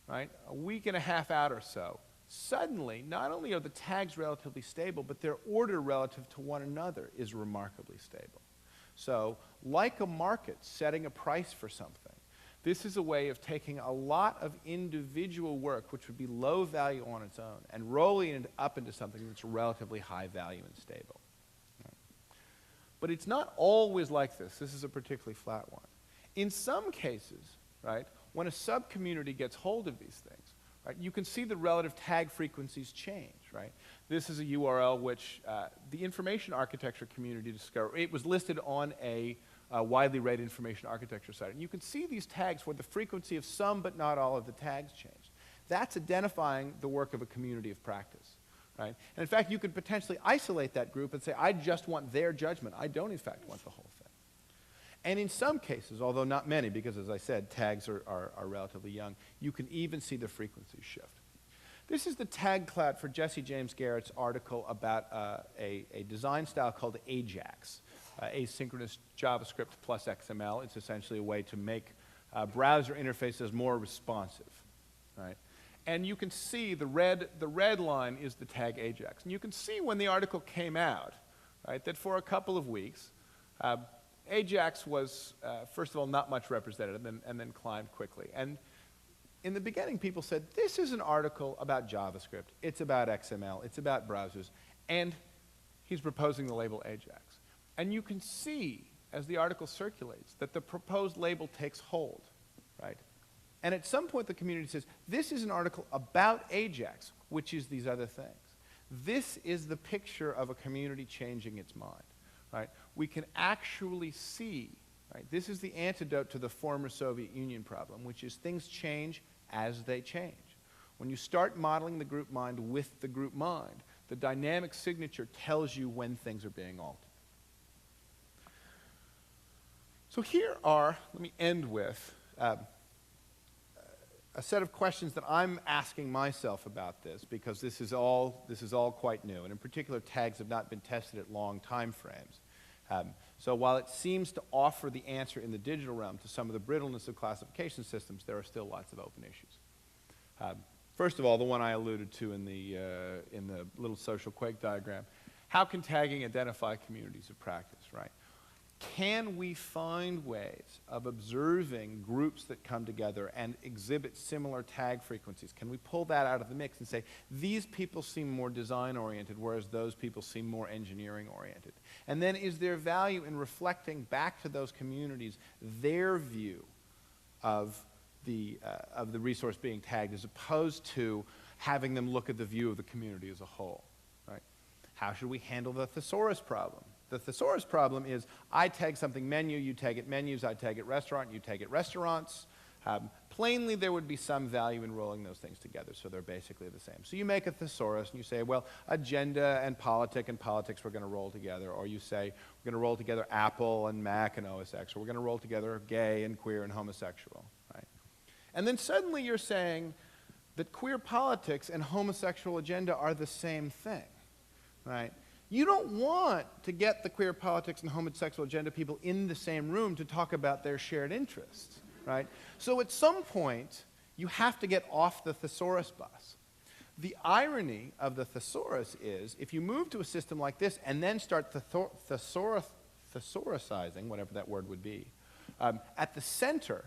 right, a week and a half out or so, suddenly, not only are the tags relatively stable, but their order relative to one another is remarkably stable. So, like a market setting a price for something, this is a way of taking a lot of individual work, which would be low value on its own, and rolling it up into something that's relatively high value and stable. Right? But it's not always like this. This is a particularly flat one. In some cases, right, when a subcommunity gets hold of these things, right, you can see the relative tag frequencies change, right? This is a URL which the information architecture community discovered. It was listed on a widely read information architecture site. And you can see these tags where the frequency of some but not all of the tags changed. That's identifying the work of a community of practice, right? And in fact, you could potentially isolate that group and say, I just want their judgment. I don't, in fact, want the whole thing. And in some cases, although not many, because as I said, tags are relatively young, you can even see the frequencies shift. This is the tag cloud for Jesse James Garrett's article about a design style called AJAX, asynchronous JavaScript plus XML. It's essentially a way to make browser interfaces more responsive, right? And you can see the red line is the tag AJAX. And you can see when the article came out, right, that for a couple of weeks, AJAX was, first of all, not much represented, and then climbed quickly. And in the beginning, people said, this is an article about JavaScript. It's about XML. It's about browsers. And he's proposing the label AJAX. And you can see, as the article circulates, that the proposed label takes hold, right? And at some point, the community says, this is an article about AJAX, which is these other things. This is the picture of a community changing its mind, right? We can actually see, right? This is the antidote to the former Soviet Union problem, which is things change as they change. When you start modeling the group mind with the group mind, the dynamic signature tells you when things are being altered. So here are, let me end with a set of questions that I'm asking myself about this, because this is all quite new, and in particular, tags have not been tested at long time frames. So while it seems to offer the answer in the digital realm to some of the brittleness of classification systems, there are still lots of open issues. First of all, the one I alluded to in the little social quake diagram, how can tagging identify communities of practice, right? Can we find ways of observing groups that come together and exhibit similar tag frequencies? Can we pull that out of the mix and say, these people seem more design-oriented, whereas those people seem more engineering-oriented? And then is there value in reflecting back to those communities their view of the resource being tagged, as opposed to having them look at the view of the community as a whole, right? How should we handle the Thesaurus problem? The Thesaurus problem is, I tag something menu, you tag it menus, I tag it restaurant, you tag it restaurants. Plainly, there would be some value in rolling those things together, so they're basically the same. So you make a thesaurus, and you say, well, agenda and politics we're going to roll together. Or you say, we're going to roll together Apple and Mac and OS X, or we're going to roll together gay and queer and homosexual, right? And then suddenly you're saying that queer politics and homosexual agenda are the same thing, right? You don't want to get the queer politics and homosexual agenda people in the same room to talk about their shared interests, right? So at some point, you have to get off the thesaurus bus. The irony of the thesaurus is, if you move to a system like this and then start thesaurusizing, whatever that word would be, at the center,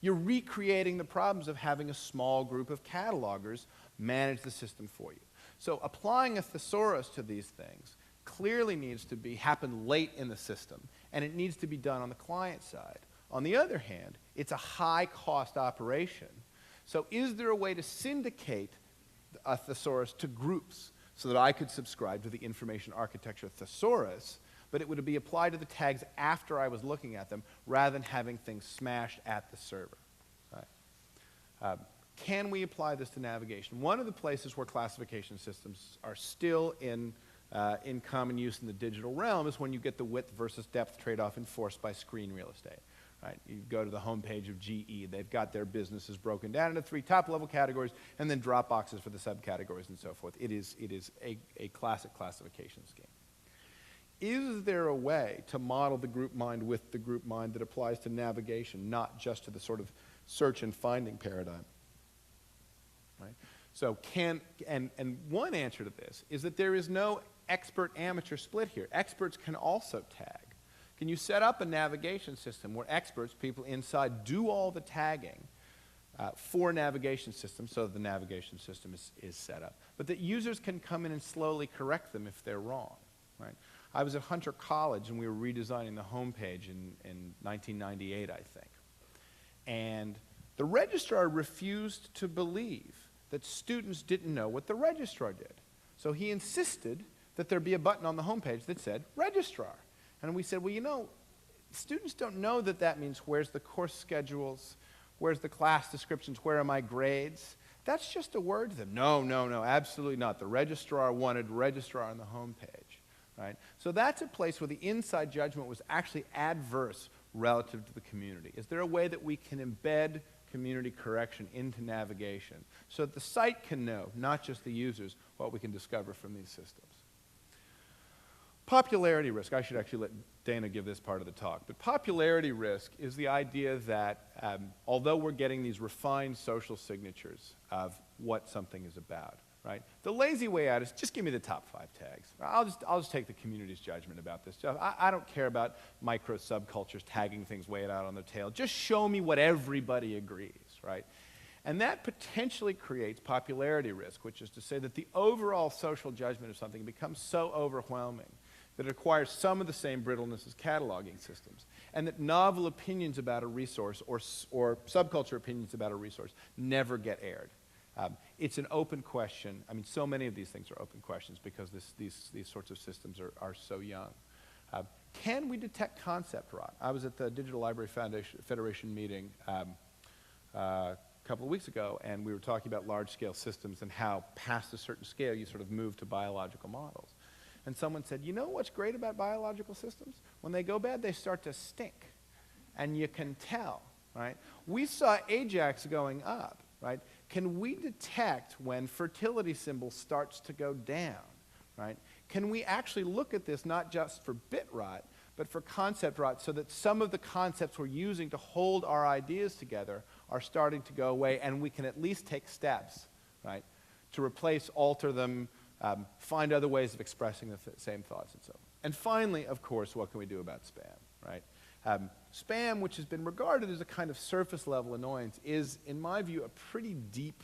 you're recreating the problems of having a small group of catalogers manage the system for you. So applying a thesaurus to these things clearly needs to happen late in the system, and it needs to be done on the client side. On the other hand, it's a high-cost operation. So is there a way to syndicate a thesaurus to groups so that I could subscribe to the information architecture thesaurus, but it would be applied to the tags after I was looking at them, rather than having things smashed at the server, right? Can we apply this to navigation? One of the places where classification systems are still in common use in the digital realm is when you get the width versus depth trade-off enforced by screen real estate. Right? You go to the homepage of GE. They've got their businesses broken down into 3 top-level categories, and then drop boxes for the subcategories and so forth. It is a classic classification scheme. Is there a way to model the group mind with the group mind that applies to navigation, not just to the sort of search and finding paradigm? Right? So and one answer to this is that there is no expert-amateur split here. Experts can also tag. Can you set up a navigation system where experts, people inside, do all the tagging for a navigation system so that the navigation system is set up, but that users can come in and slowly correct them if they're wrong, right? I was at Hunter College, and we were redesigning the homepage in 1998, I think. And the registrar refused to believe that students didn't know what the registrar did. So he insisted that there be a button on the homepage that said registrar. And we said, well, you know, students don't know that that means where's the course schedules, where's the class descriptions, where are my grades? That's just a word to them. No, absolutely not. The registrar wanted registrar on the homepage, right? So that's a place where the inside judgment was actually adverse relative to the community. Is there a way that we can embed community correction into navigation so that the site can know, not just the users, what we can discover from these systems? Popularity risk. I should actually let Dana give this part of the talk. But popularity risk is the idea that although we're getting these refined social signatures of what something is about, right? The lazy way out is just give me the top 5 tags. I'll just take the community's judgment about this stuff. I don't care about micro subcultures tagging things way out on the tail. Just show me what everybody agrees, right? And that potentially creates popularity risk, which is to say that the overall social judgment of something becomes so overwhelming that it acquires some of the same brittleness as cataloging systems, and that novel opinions about a resource or subculture opinions about a resource never get aired. It's an open question. I mean, so many of these things are open questions because these sorts of systems are so young. Can we detect concept rot? I was at the Digital Library Federation meeting a couple of weeks ago, and we were talking about large-scale systems and how past a certain scale you sort of move to biological models. And someone said, you know what's great about biological systems? When they go bad, they start to stink. And you can tell, right? We saw Ajax going up, right? Can we detect when fertility symbol starts to go down, right? Can we actually look at this not just for bit rot, but for concept rot, so that some of the concepts we're using to hold our ideas together are starting to go away, and we can at least take steps, right, to replace, alter them, find other ways of expressing the same thoughts and so on. And finally, of course, what can we do about spam? right? Spam, which has been regarded as a kind of surface level annoyance, is, in my view, a pretty deep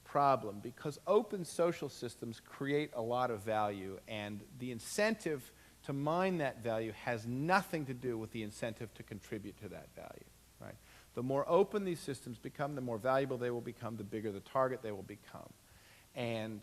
problem because open social systems create a lot of value, and the incentive to mine that value has nothing to do with the incentive to contribute to that value, right? The more open these systems become, the more valuable they will become, the bigger the target they will become. And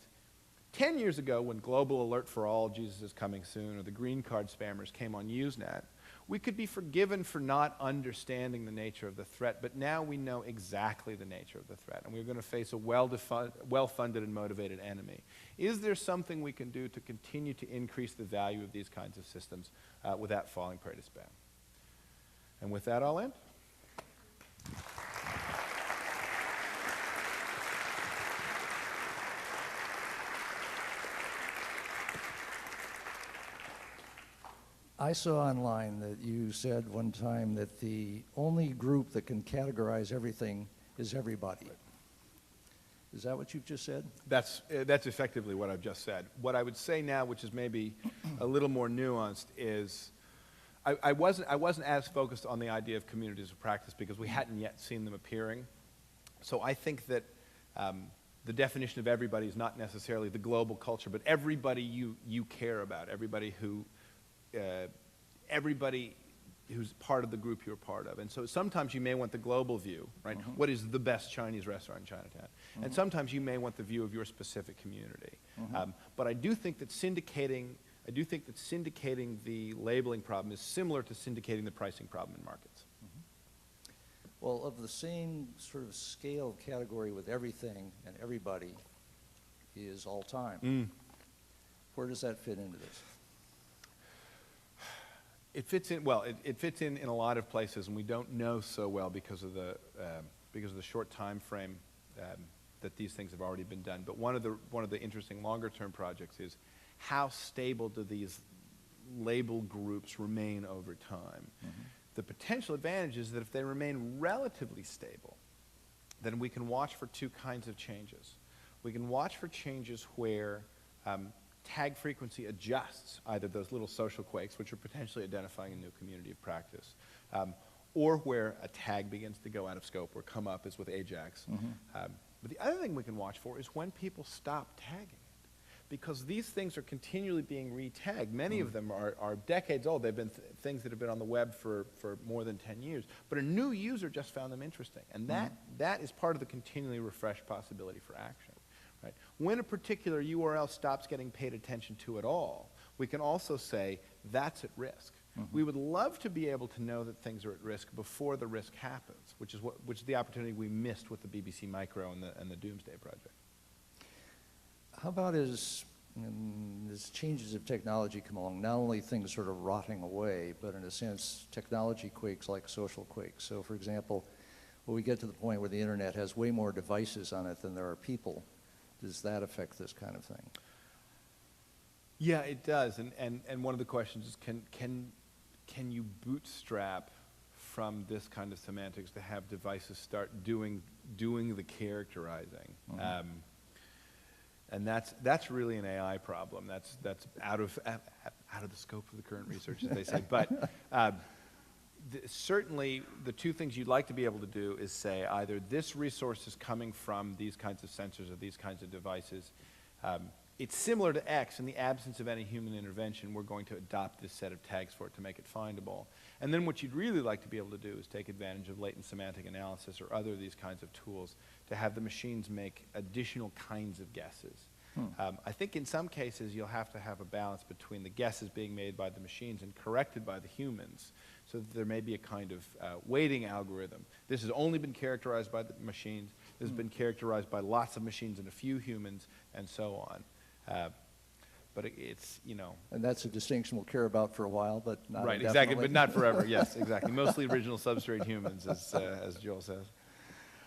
10 years ago, when Global Alert for All, Jesus is Coming Soon, or the green card spammers came on Usenet, we could be forgiven for not understanding the nature of the threat, but now we know exactly the nature of the threat, and we're going to face a well-funded and motivated enemy. Is there something we can do to continue to increase the value of these kinds of systems without falling prey to spam? And with that, I'll end. I saw online that you said one time that the only group that can categorize everything is everybody. Is that what you've just said? That's effectively what I've just said. What I would say now, which is maybe a little more nuanced, is I wasn't as focused on the idea of communities of practice because we hadn't yet seen them appearing. So I think that the definition of everybody is not necessarily the global culture, but everybody you care about, everybody who's part of the group you're part of. And so sometimes you may want the global view, right? What is the best Chinese restaurant in Chinatown? And sometimes you may want the view of your specific community. But I do think that syndicating the labeling problem is similar to syndicating the pricing problem in markets. Well, of the same sort of scale category with everything and everybody is all time. Where does that fit into this? It fits in, well, it fits in a lot of places, and we don't know so well because of the short time frame that these things have already been done. But one of the interesting longer-term projects is how stable do these label groups remain over time? The potential advantage is that if they remain relatively stable, then we can watch for two kinds of changes. We can watch for changes where tag frequency adjusts, either those little social quakes, which are potentially identifying a new community of practice, or where a tag begins to go out of scope or come up, as with Ajax. But the other thing we can watch for is when people stop tagging it, because these things are continually being re-tagged. Many of them are decades old. They've been things that have been on the web for more than 10 years. But a new user just found them interesting, and that is part of the continually refreshed possibility for action. Right? When a particular URL stops getting paid attention to at all, we can also say that's at risk. We would love to be able to know that things are at risk before the risk happens, which is the opportunity we missed with the BBC Micro and the Doomsday Project. How about as changes of technology come along, not only things sort of rotting away, but in a sense, technology quakes like social quakes. So for example, when we get to the point where the internet has way more devices on it than there are people, does that affect this kind of thing? Yeah, it does. And one of the questions is, can you bootstrap from this kind of semantics to have devices start doing the characterizing? And that's really an AI problem. That's out of the scope of the current research, as they say. But certainly, the two things you'd like to be able to do is say either this resource is coming from these kinds of sensors or these kinds of devices. It's similar to X. In the absence of any human intervention, we're going to adopt this set of tags for it to make it findable. And then what you'd really like to be able to do is take advantage of latent semantic analysis or other of these kinds of tools to have the machines make additional kinds of guesses. I think in some cases you'll have to have a balance between the guesses being made by the machines and corrected by the humans, so that there may be a kind of weighting algorithm. This has only been characterized by the machines. This has been characterized by lots of machines and a few humans, and so on. But it's, you know. And that's a distinction we'll care about for a while, but not right, indefinitely. exactly, but not forever. Yes, exactly. Mostly original substrate humans, as Joel says.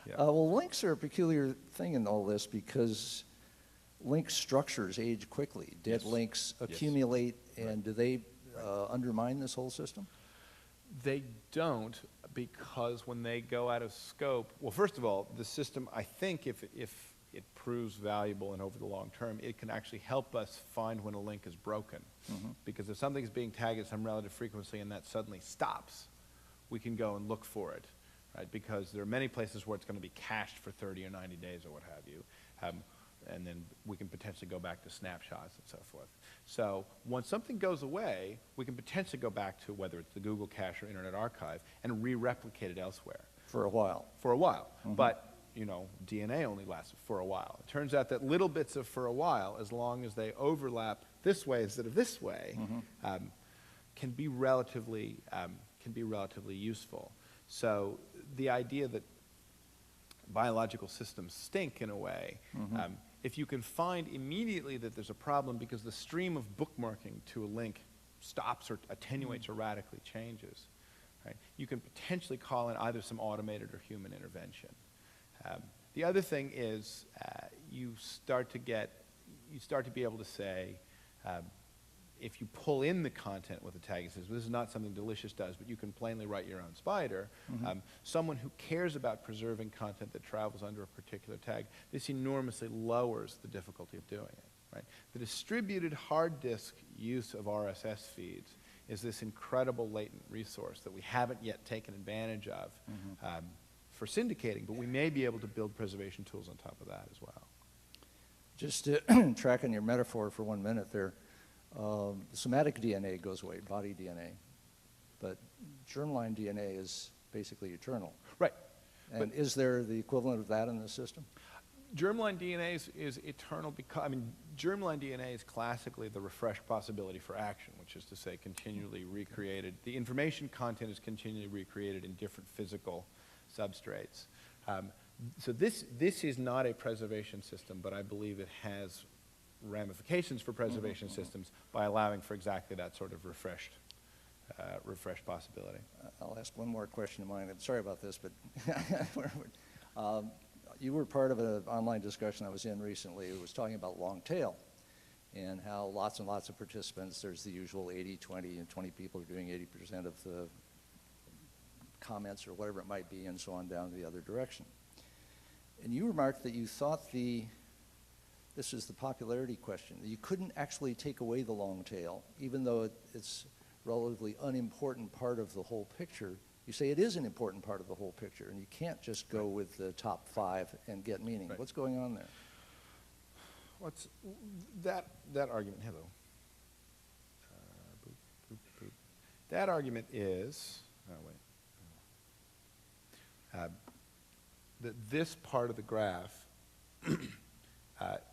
Yeah. Well, links are a peculiar thing in all this because link structures age quickly. Dead links accumulate, and do they undermine this whole system? They don't, because when they go out of scope, well, first of all, the system, I think if it proves valuable and over the long term, it can actually help us find when a link is broken. Because if something's being tagged at some relative frequency and that suddenly stops, we can go and look for it, right? Because there are many places where it's going to be cached for 30 or 90 days or what have you. And then we can potentially go back to snapshots and so forth. So once something goes away, we can potentially go back to whether it's the Google cache or Internet Archive and re-replicate it elsewhere. For a while. For a while. But, you know, DNA only lasts for a while. It turns out that little bits of for a while, as long as they overlap this way instead of this way, can be relatively useful. So the idea that biological systems stink in a way, if you can find immediately that there's a problem because the stream of bookmarking to a link stops or attenuates or radically changes, right, you can potentially call in either some automated or human intervention. The other thing is you start to be able to say, if you pull in the content with a tagging system, this is not something Delicious does, but you can plainly write your own spider. Someone who cares about preserving content that travels under a particular tag, this enormously lowers the difficulty of doing it. Right? The distributed hard disk use of RSS feeds is this incredible latent resource that we haven't yet taken advantage of for syndicating, but we may be able to build preservation tools on top of that as well. Just to track on your metaphor for 1 minute there, somatic DNA goes away, body DNA, but germline DNA is basically eternal. Right. And is there the equivalent of that in the system? Germline DNA is eternal because, I mean, germline DNA is classically the refresh possibility for action, which is to say continually recreated. The information content is continually recreated in different physical substrates. So this is not a preservation system, but I believe it has ramifications for preservation systems by allowing for exactly that sort of refreshed possibility. I'll ask one more question of mine. I'm sorry about this, but you were part of an online discussion I was in recently. It was talking about long tail and how lots and lots of participants, there's the usual 80-20, and 20 people are doing 80% of the comments or whatever it might be, and so on down the other direction. And you remarked that you thought this is the popularity question, that you couldn't actually take away the long tail, even though it's a relatively unimportant part of the whole picture. You say it is an important part of the whole picture, and you can't just go with the top 5 and get meaning. What's going on there? What's that argument? Hello. Boop, boop, boop. That argument is, that this part of the graph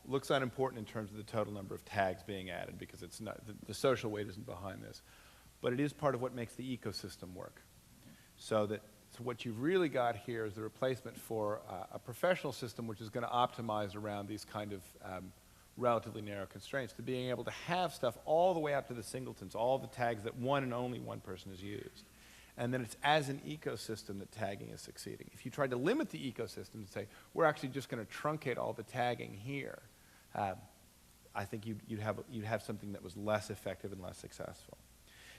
looks unimportant in terms of the total number of tags being added because it's not, the social weight isn't behind this. But it is part of what makes the ecosystem work. So what you've really got here is the replacement for a professional system which is going to optimize around these kind of relatively narrow constraints to being able to have stuff all the way out to the singletons, all the tags that one and only one person has used. And then it's as an ecosystem that tagging is succeeding. If you tried to limit the ecosystem and say, we're actually just going to truncate all the tagging here, I think you'd have something that was less effective and less successful.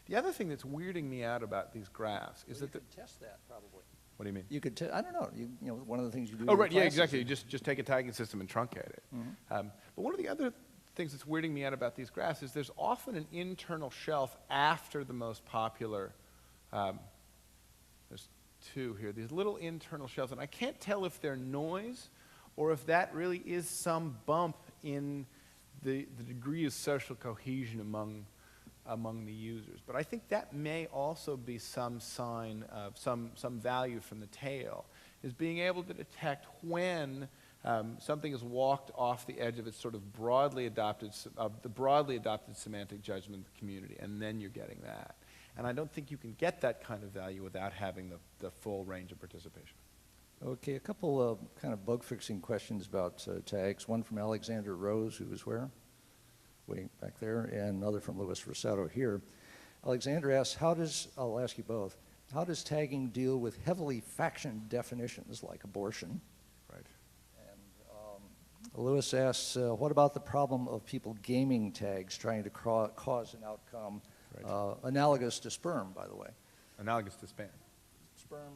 The other thing that's weirding me out about these graphs is that you could test that probably. What do you mean? You could, I don't know. You know, one of the things you do. Oh, right. Yeah, exactly. You just take a tagging system and truncate it. But one of the other things that's weirding me out about these graphs is there's often an internal shelf after the most popular. There's 2 here. These little internal shelves, and I can't tell if they're noise or if that really is some bump in the degree of social cohesion among the users. But I think that may also be some sign of some value from the tail, is being able to detect when something has walked off the edge of its sort of the broadly adopted semantic judgment of the community, and then you're getting that. And I don't think you can get that kind of value without having the full range of participation. Okay, a couple of kind of bug-fixing questions about tags. One from Alexander Rose, who was where? Way back there, and another from Louis Rosado here. Alexander asks, I'll ask you both, how does tagging deal with heavily faction definitions like abortion? Right. And Louis asks, what about the problem of people gaming tags, trying to cause an outcome analogous to sperm, by the way? Analogous to spam. Sperm,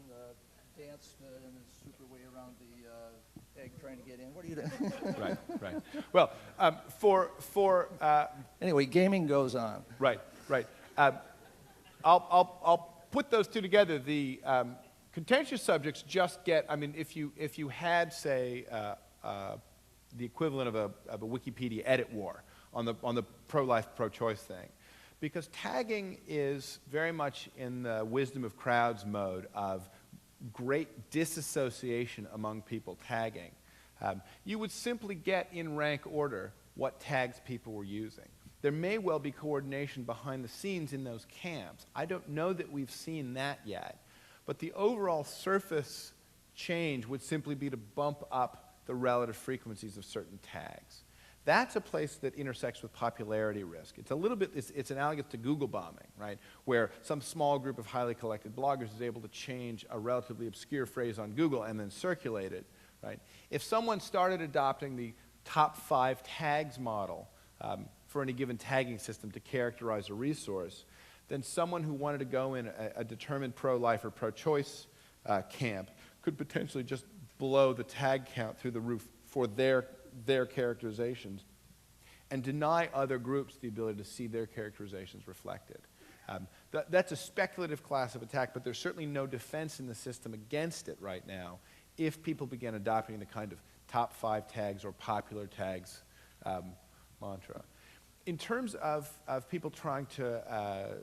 dance in a super way around the egg trying to get in. What are you doing? Right, right. Well, Anyway, gaming goes on. right, right. I'll put those two together. The contentious subjects just get, I mean, if you had, say, the equivalent of a Wikipedia edit war on the pro-life, pro-choice thing, because tagging is very much in the wisdom of crowds mode of great disassociation among people tagging. You would simply get in rank order what tags people were using. There may well be coordination behind the scenes in those camps. I don't know that we've seen that yet, but the overall surface change would simply be to bump up the relative frequencies of certain tags. That's a place that intersects with popularity risk. It's a little bit, it's analogous to Google bombing, right? Where some small group of highly collected bloggers is able to change a relatively obscure phrase on Google and then circulate it, right? If someone started adopting the top 5 tags model for any given tagging system to characterize a resource, then someone who wanted to go in a determined pro-life or pro-choice camp could potentially just blow the tag count through the roof for their characterizations and deny other groups the ability to see their characterizations reflected. That's a speculative class of attack, but there's certainly no defense in the system against it right now if people begin adopting the kind of top 5 tags or popular tags mantra. In terms of people trying to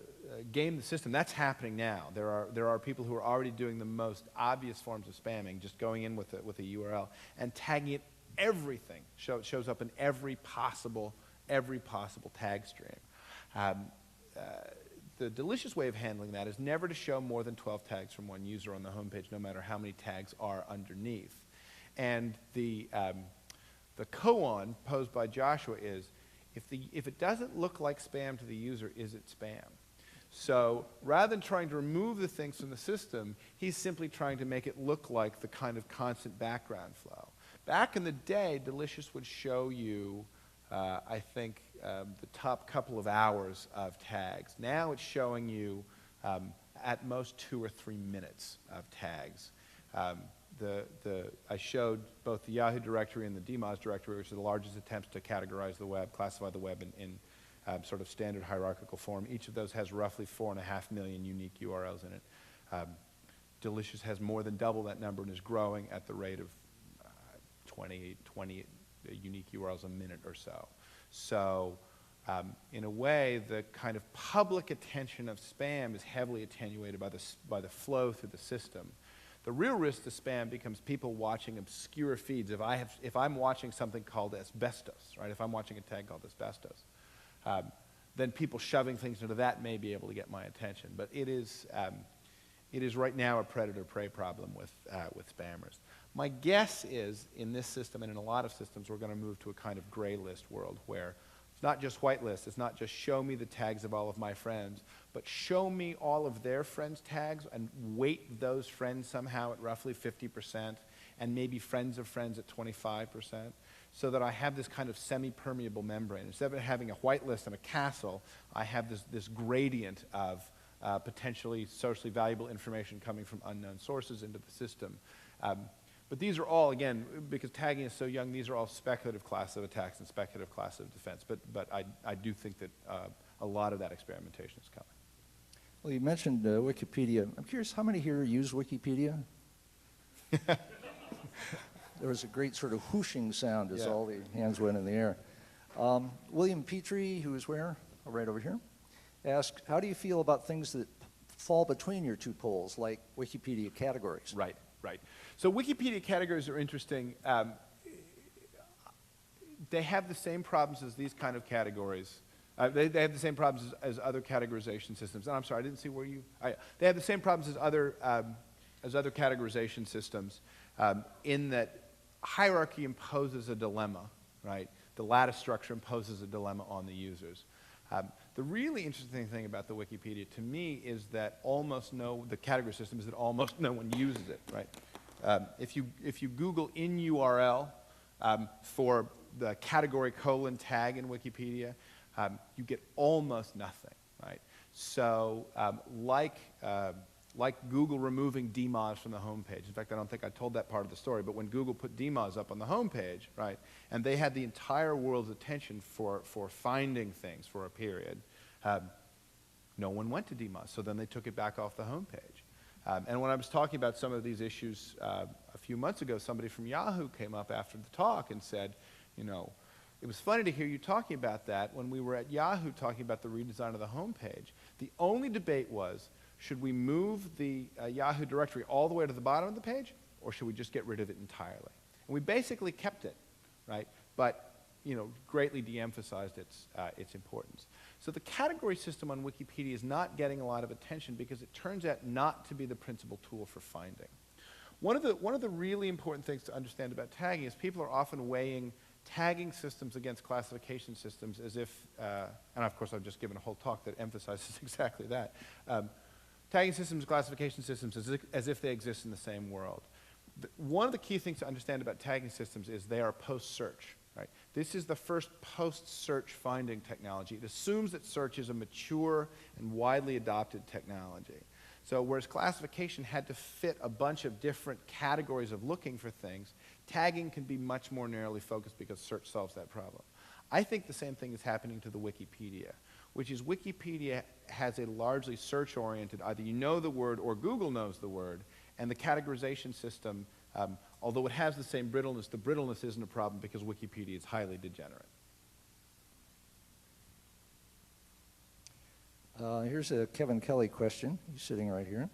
game the system, that's happening now. There are people who are already doing the most obvious forms of spamming, just going in with a URL and tagging it everything. Shows up in every possible tag stream. The delicious way of handling that is never to show more than 12 tags from one user on the homepage, no matter how many tags are underneath. And the koan posed by Joshua is, if it doesn't look like spam to the user, is it spam? So rather than trying to remove the things from the system, he's simply trying to make it look like the kind of constant background flow. Back in the day, Delicious would show you, I think, the top couple of hours of tags. Now it's showing you at most 2 or 3 minutes of tags. I showed both the Yahoo directory and the DMOZ directory, which are the largest attempts to categorize the web, classify the web in sort of standard hierarchical form. Each of those has roughly 4.5 million unique URLs in it. Delicious has more than double that number and is growing at the rate of 20 unique URLs a minute or so. So in a way, the kind of public attention of spam is heavily attenuated by the flow through the system. The real risk to spam becomes people watching obscure feeds. If I'm watching something called asbestos, right? If I'm watching a tag called asbestos, then people shoving things into that may be able to get my attention. But it is right now a predator-prey problem with spammers. My guess is in this system and in a lot of systems, we're going to move to a kind of gray list world where it's not just whitelist. It's not just show me the tags of all of my friends, but show me all of their friends' tags and weight those friends somehow at roughly 50% and maybe friends of friends at 25%, so that I have this kind of semi-permeable membrane. Instead of having a whitelist and a castle, I have this gradient of potentially socially valuable information coming from unknown sources into the system. But these are all, again, because tagging is so young, these are all speculative class of attacks and speculative class of defense. But I do think that a lot of that experimentation is coming. Well, you mentioned Wikipedia. I'm curious, how many here use Wikipedia? There was a great sort of whooshing sound as all the hands went in the air. William Petrie, who is where? Oh, right over here, asked, how do you feel about things that fall between your two poles, like Wikipedia categories? Right, right. So Wikipedia categories are interesting. They have the same problems as these kind of categories. They have the same problems as other categorization systems. And I'm sorry, I didn't see where you... they have the same problems as other categorization systems in that hierarchy imposes a dilemma, right? The lattice structure imposes a dilemma on the users. The really interesting thing about the Wikipedia to me is that the category system is that almost no one uses it, right? If you Google in URL for the category :tag in Wikipedia, you get almost nothing, right? So like like Google removing DMOZ from the homepage. In fact, I don't think I told that part of the story, but when Google put DMOZ up on the homepage, right, and they had the entire world's attention for finding things for a period, no one went to DMOZ, so then they took it back off the homepage. And when I was talking about some of these issues a few months ago, somebody from Yahoo came up after the talk and said, you know, it was funny to hear you talking about that when we were at Yahoo talking about the redesign of the homepage. The only debate was, should we move the Yahoo directory all the way to the bottom of the page, or should we just get rid of it entirely? And we basically kept it, right? But, you know, greatly de-emphasized its importance. So the category system on Wikipedia is not getting a lot of attention because it turns out not to be the principal tool for finding. One of the really important things to understand about tagging is people are often weighing tagging systems against classification systems as if, and of course I've just given a whole talk that emphasizes exactly that, tagging systems, classification systems as if they exist in the same world. One of the key things to understand about tagging systems is they are post-search. Right? This is the first post-search finding technology. It assumes that search is a mature and widely adopted technology. So whereas classification had to fit a bunch of different categories of looking for things, tagging can be much more narrowly focused because search solves that problem. I think the same thing is happening to the Wikipedia, which is Wikipedia has a largely search-oriented, either you know the word or Google knows the word, and the categorization system, although it has the same brittleness, the brittleness isn't a problem because Wikipedia is highly degenerate. Here's a Kevin Kelly question. He's sitting right here.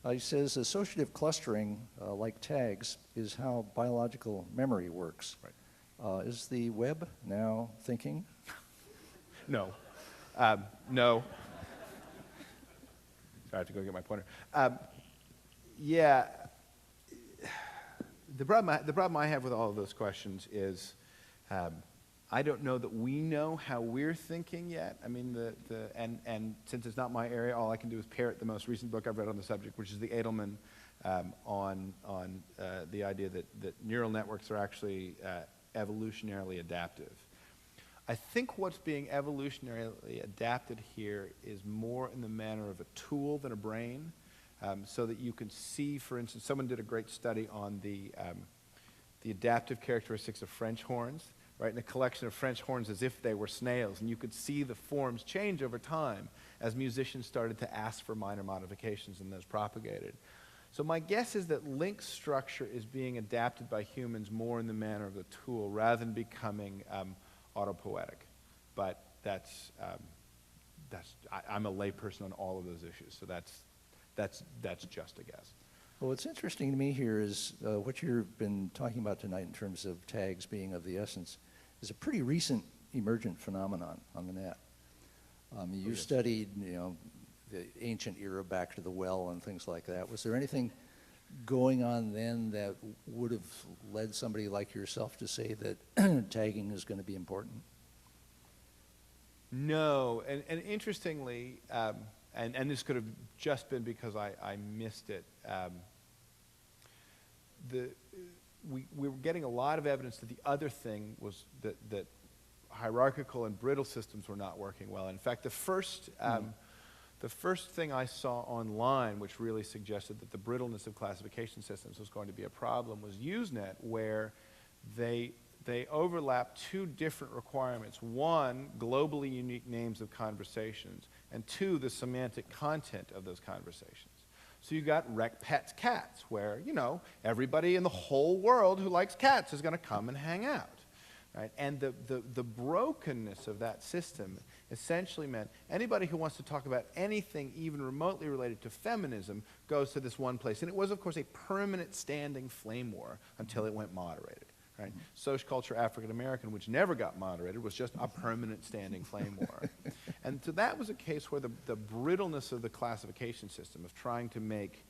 He says, associative clustering, like tags, is how biological memory works. Right. Is the web now thinking? No. No. Sorry, I have to go get my pointer. Yeah. The problem I have with all of those questions is I don't know that we know how we're thinking yet. I mean, and since it's not my area, all I can do is parrot the most recent book I've read on the subject, which is the Edelman on the idea that neural networks are actually evolutionarily adaptive. I think what's being evolutionarily adapted here is more in the manner of a tool than a brain, so that you can see, for instance, someone did a great study on the adaptive characteristics of French horns, right, in a collection of French horns as if they were snails, and you could see the forms change over time as musicians started to ask for minor modifications and those propagated. So my guess is that link structure is being adapted by humans more in the manner of a tool rather than becoming autopoetic. But I'm a layperson on all of those issues, so that's just a guess. Well, what's interesting to me here is what you've been talking about tonight in terms of tags being of the essence is a pretty recent emergent phenomenon on the net. You studied, you know, the ancient era back to the well and things like that. Was there anything going on then that would have led somebody like yourself to say that tagging is going to be important? No, and interestingly, and this could have just been because I missed it. We were getting a lot of evidence that the other thing was that hierarchical and brittle systems were not working well. In fact, the first thing I saw online, which really suggested that the brittleness of classification systems was going to be a problem, was Usenet, where they overlap two different requirements. One, globally unique names of conversations, and two, the semantic content of those conversations. So you got rec pets cats, where, you know, everybody in the whole world who likes cats is going to come and hang out. Right? And the brokenness of that system essentially meant anybody who wants to talk about anything even remotely related to feminism goes to this one place. And it was, of course, a permanent standing flame war until it went moderated. Right? Social culture African American, which never got moderated, was just a permanent standing flame war. And so that was a case where the brittleness of the classification system, of trying to make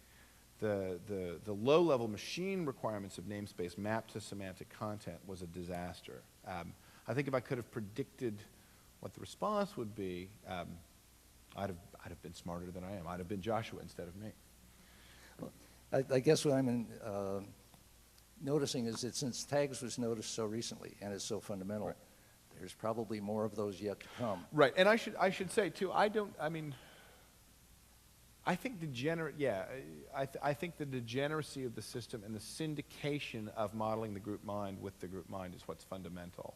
the low-level machine requirements of namespace mapped to semantic content, was a disaster. I think if I could have predicted what the response would be, I'd have been smarter than I am. I'd have been Joshua instead of me. Well, I guess what I'm noticing is that since tags was noticed so recently and is so fundamental, there's probably more of those yet to come. Right, and I should say too, I I think degenerate, yeah. I think the degeneracy of the system and the syndication of modeling the group mind with the group mind is what's fundamental.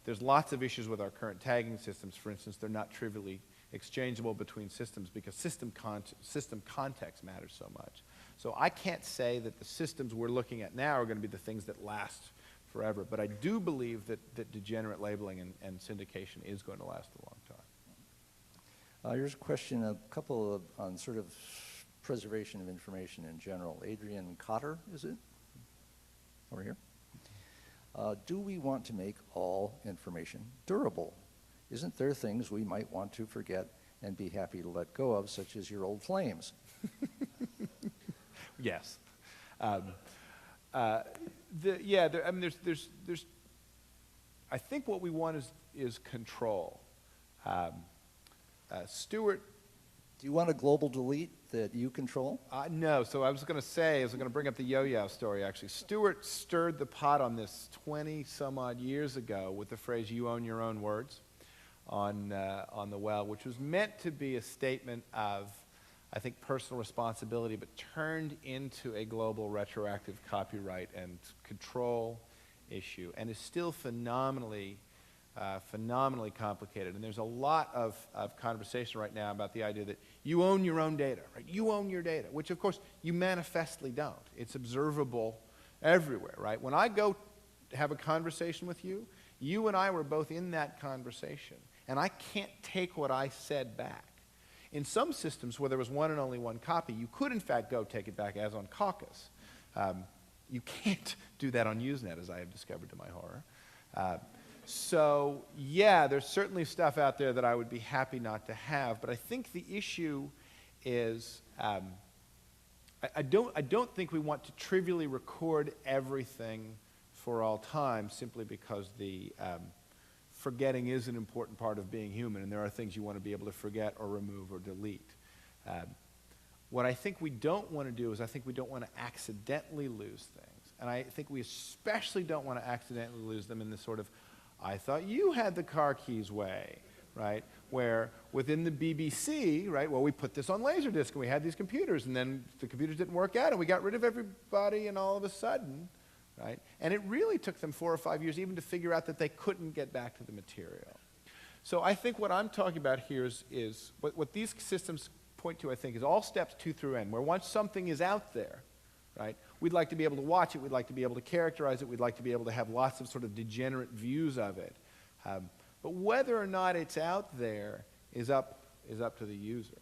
There's lots of issues with our current tagging systems. For instance, they're not trivially exchangeable between systems because system context matters so much. So I can't say that the systems we're looking at now are going to be the things that last forever, but I do believe that degenerate labeling and syndication is going to last a long time. Here's a question, a couple of, on sort of preservation of information in general. Adrian Cotter, is it? Over here. Do we want to make all information durable? Isn't there things we might want to forget and be happy to let go of, such as your old flames? Yes. I mean, there's. I think what we want is control. Stewart. Do you want a global delete that you control? No. So I was going to bring up the yo-yo story. Actually, Stewart stirred the pot on this 20-some-odd years ago with the phrase "you own your own words" on the well, which was meant to be a statement of, I think, personal responsibility, but turned into a global retroactive copyright and control issue, and is still phenomenally complicated. And there's a lot of conversation right now about the idea that you own your own data, right? You own your data, which of course you manifestly don't. It's observable everywhere, right? When I go have a conversation with you, you and I were both in that conversation, and I can't take what I said back. In some systems where there was one and only one copy, you could in fact go take it back, as on Caucus. You can't do that on Usenet, as I have discovered to my horror. So yeah, there's certainly stuff out there that I would be happy not to have, but I think the issue is I don't think we want to trivially record everything for all time simply because the forgetting is an important part of being human, and there are things you want to be able to forget or remove or delete. What I think we don't want to do is I think we don't want to accidentally lose things. And I think we especially don't want to accidentally lose them in this sort of, I thought you had the car keys way, right? Where within the BBC, right, well, we put this on Laserdisc and we had these computers, and then the computers didn't work out and we got rid of everybody, and all of a sudden, right? And it really took them 4 or 5 years even to figure out that they couldn't get back to the material. So I think what I'm talking about here is what these systems point to, I think, is all steps 2 through N, where once something is out there, right, we'd like to be able to watch it, we'd like to be able to characterize it, we'd like to be able to have lots of sort of degenerate views of it. But whether or not it's out there is up to the user.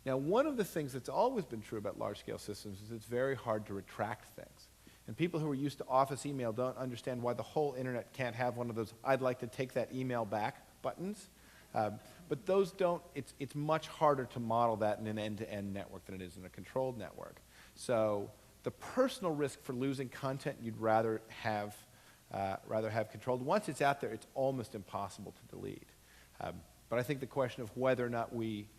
Now, one of the things that's always been true about large-scale systems is it's very hard to retract things. And people who are used to office email don't understand why the whole internet can't have one of those "I'd like to take that email back" buttons. But those don't, it's much harder to model that in an end-to-end network than it is in a controlled network. So the personal risk for losing content you'd rather have controlled. Once it's out there, it's almost impossible to delete. But I think the question of whether or not we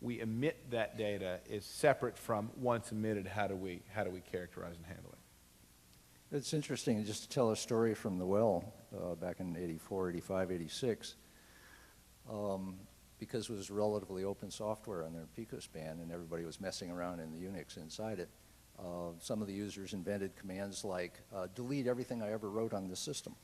emit that data is separate from once emitted, how do we characterize and handle it? It's interesting, just to tell a story from the well back in 84, 85, 86, because it was relatively open software on their Picospan and everybody was messing around in the Unix inside it. Some of the users invented commands like delete everything I ever wrote on this system.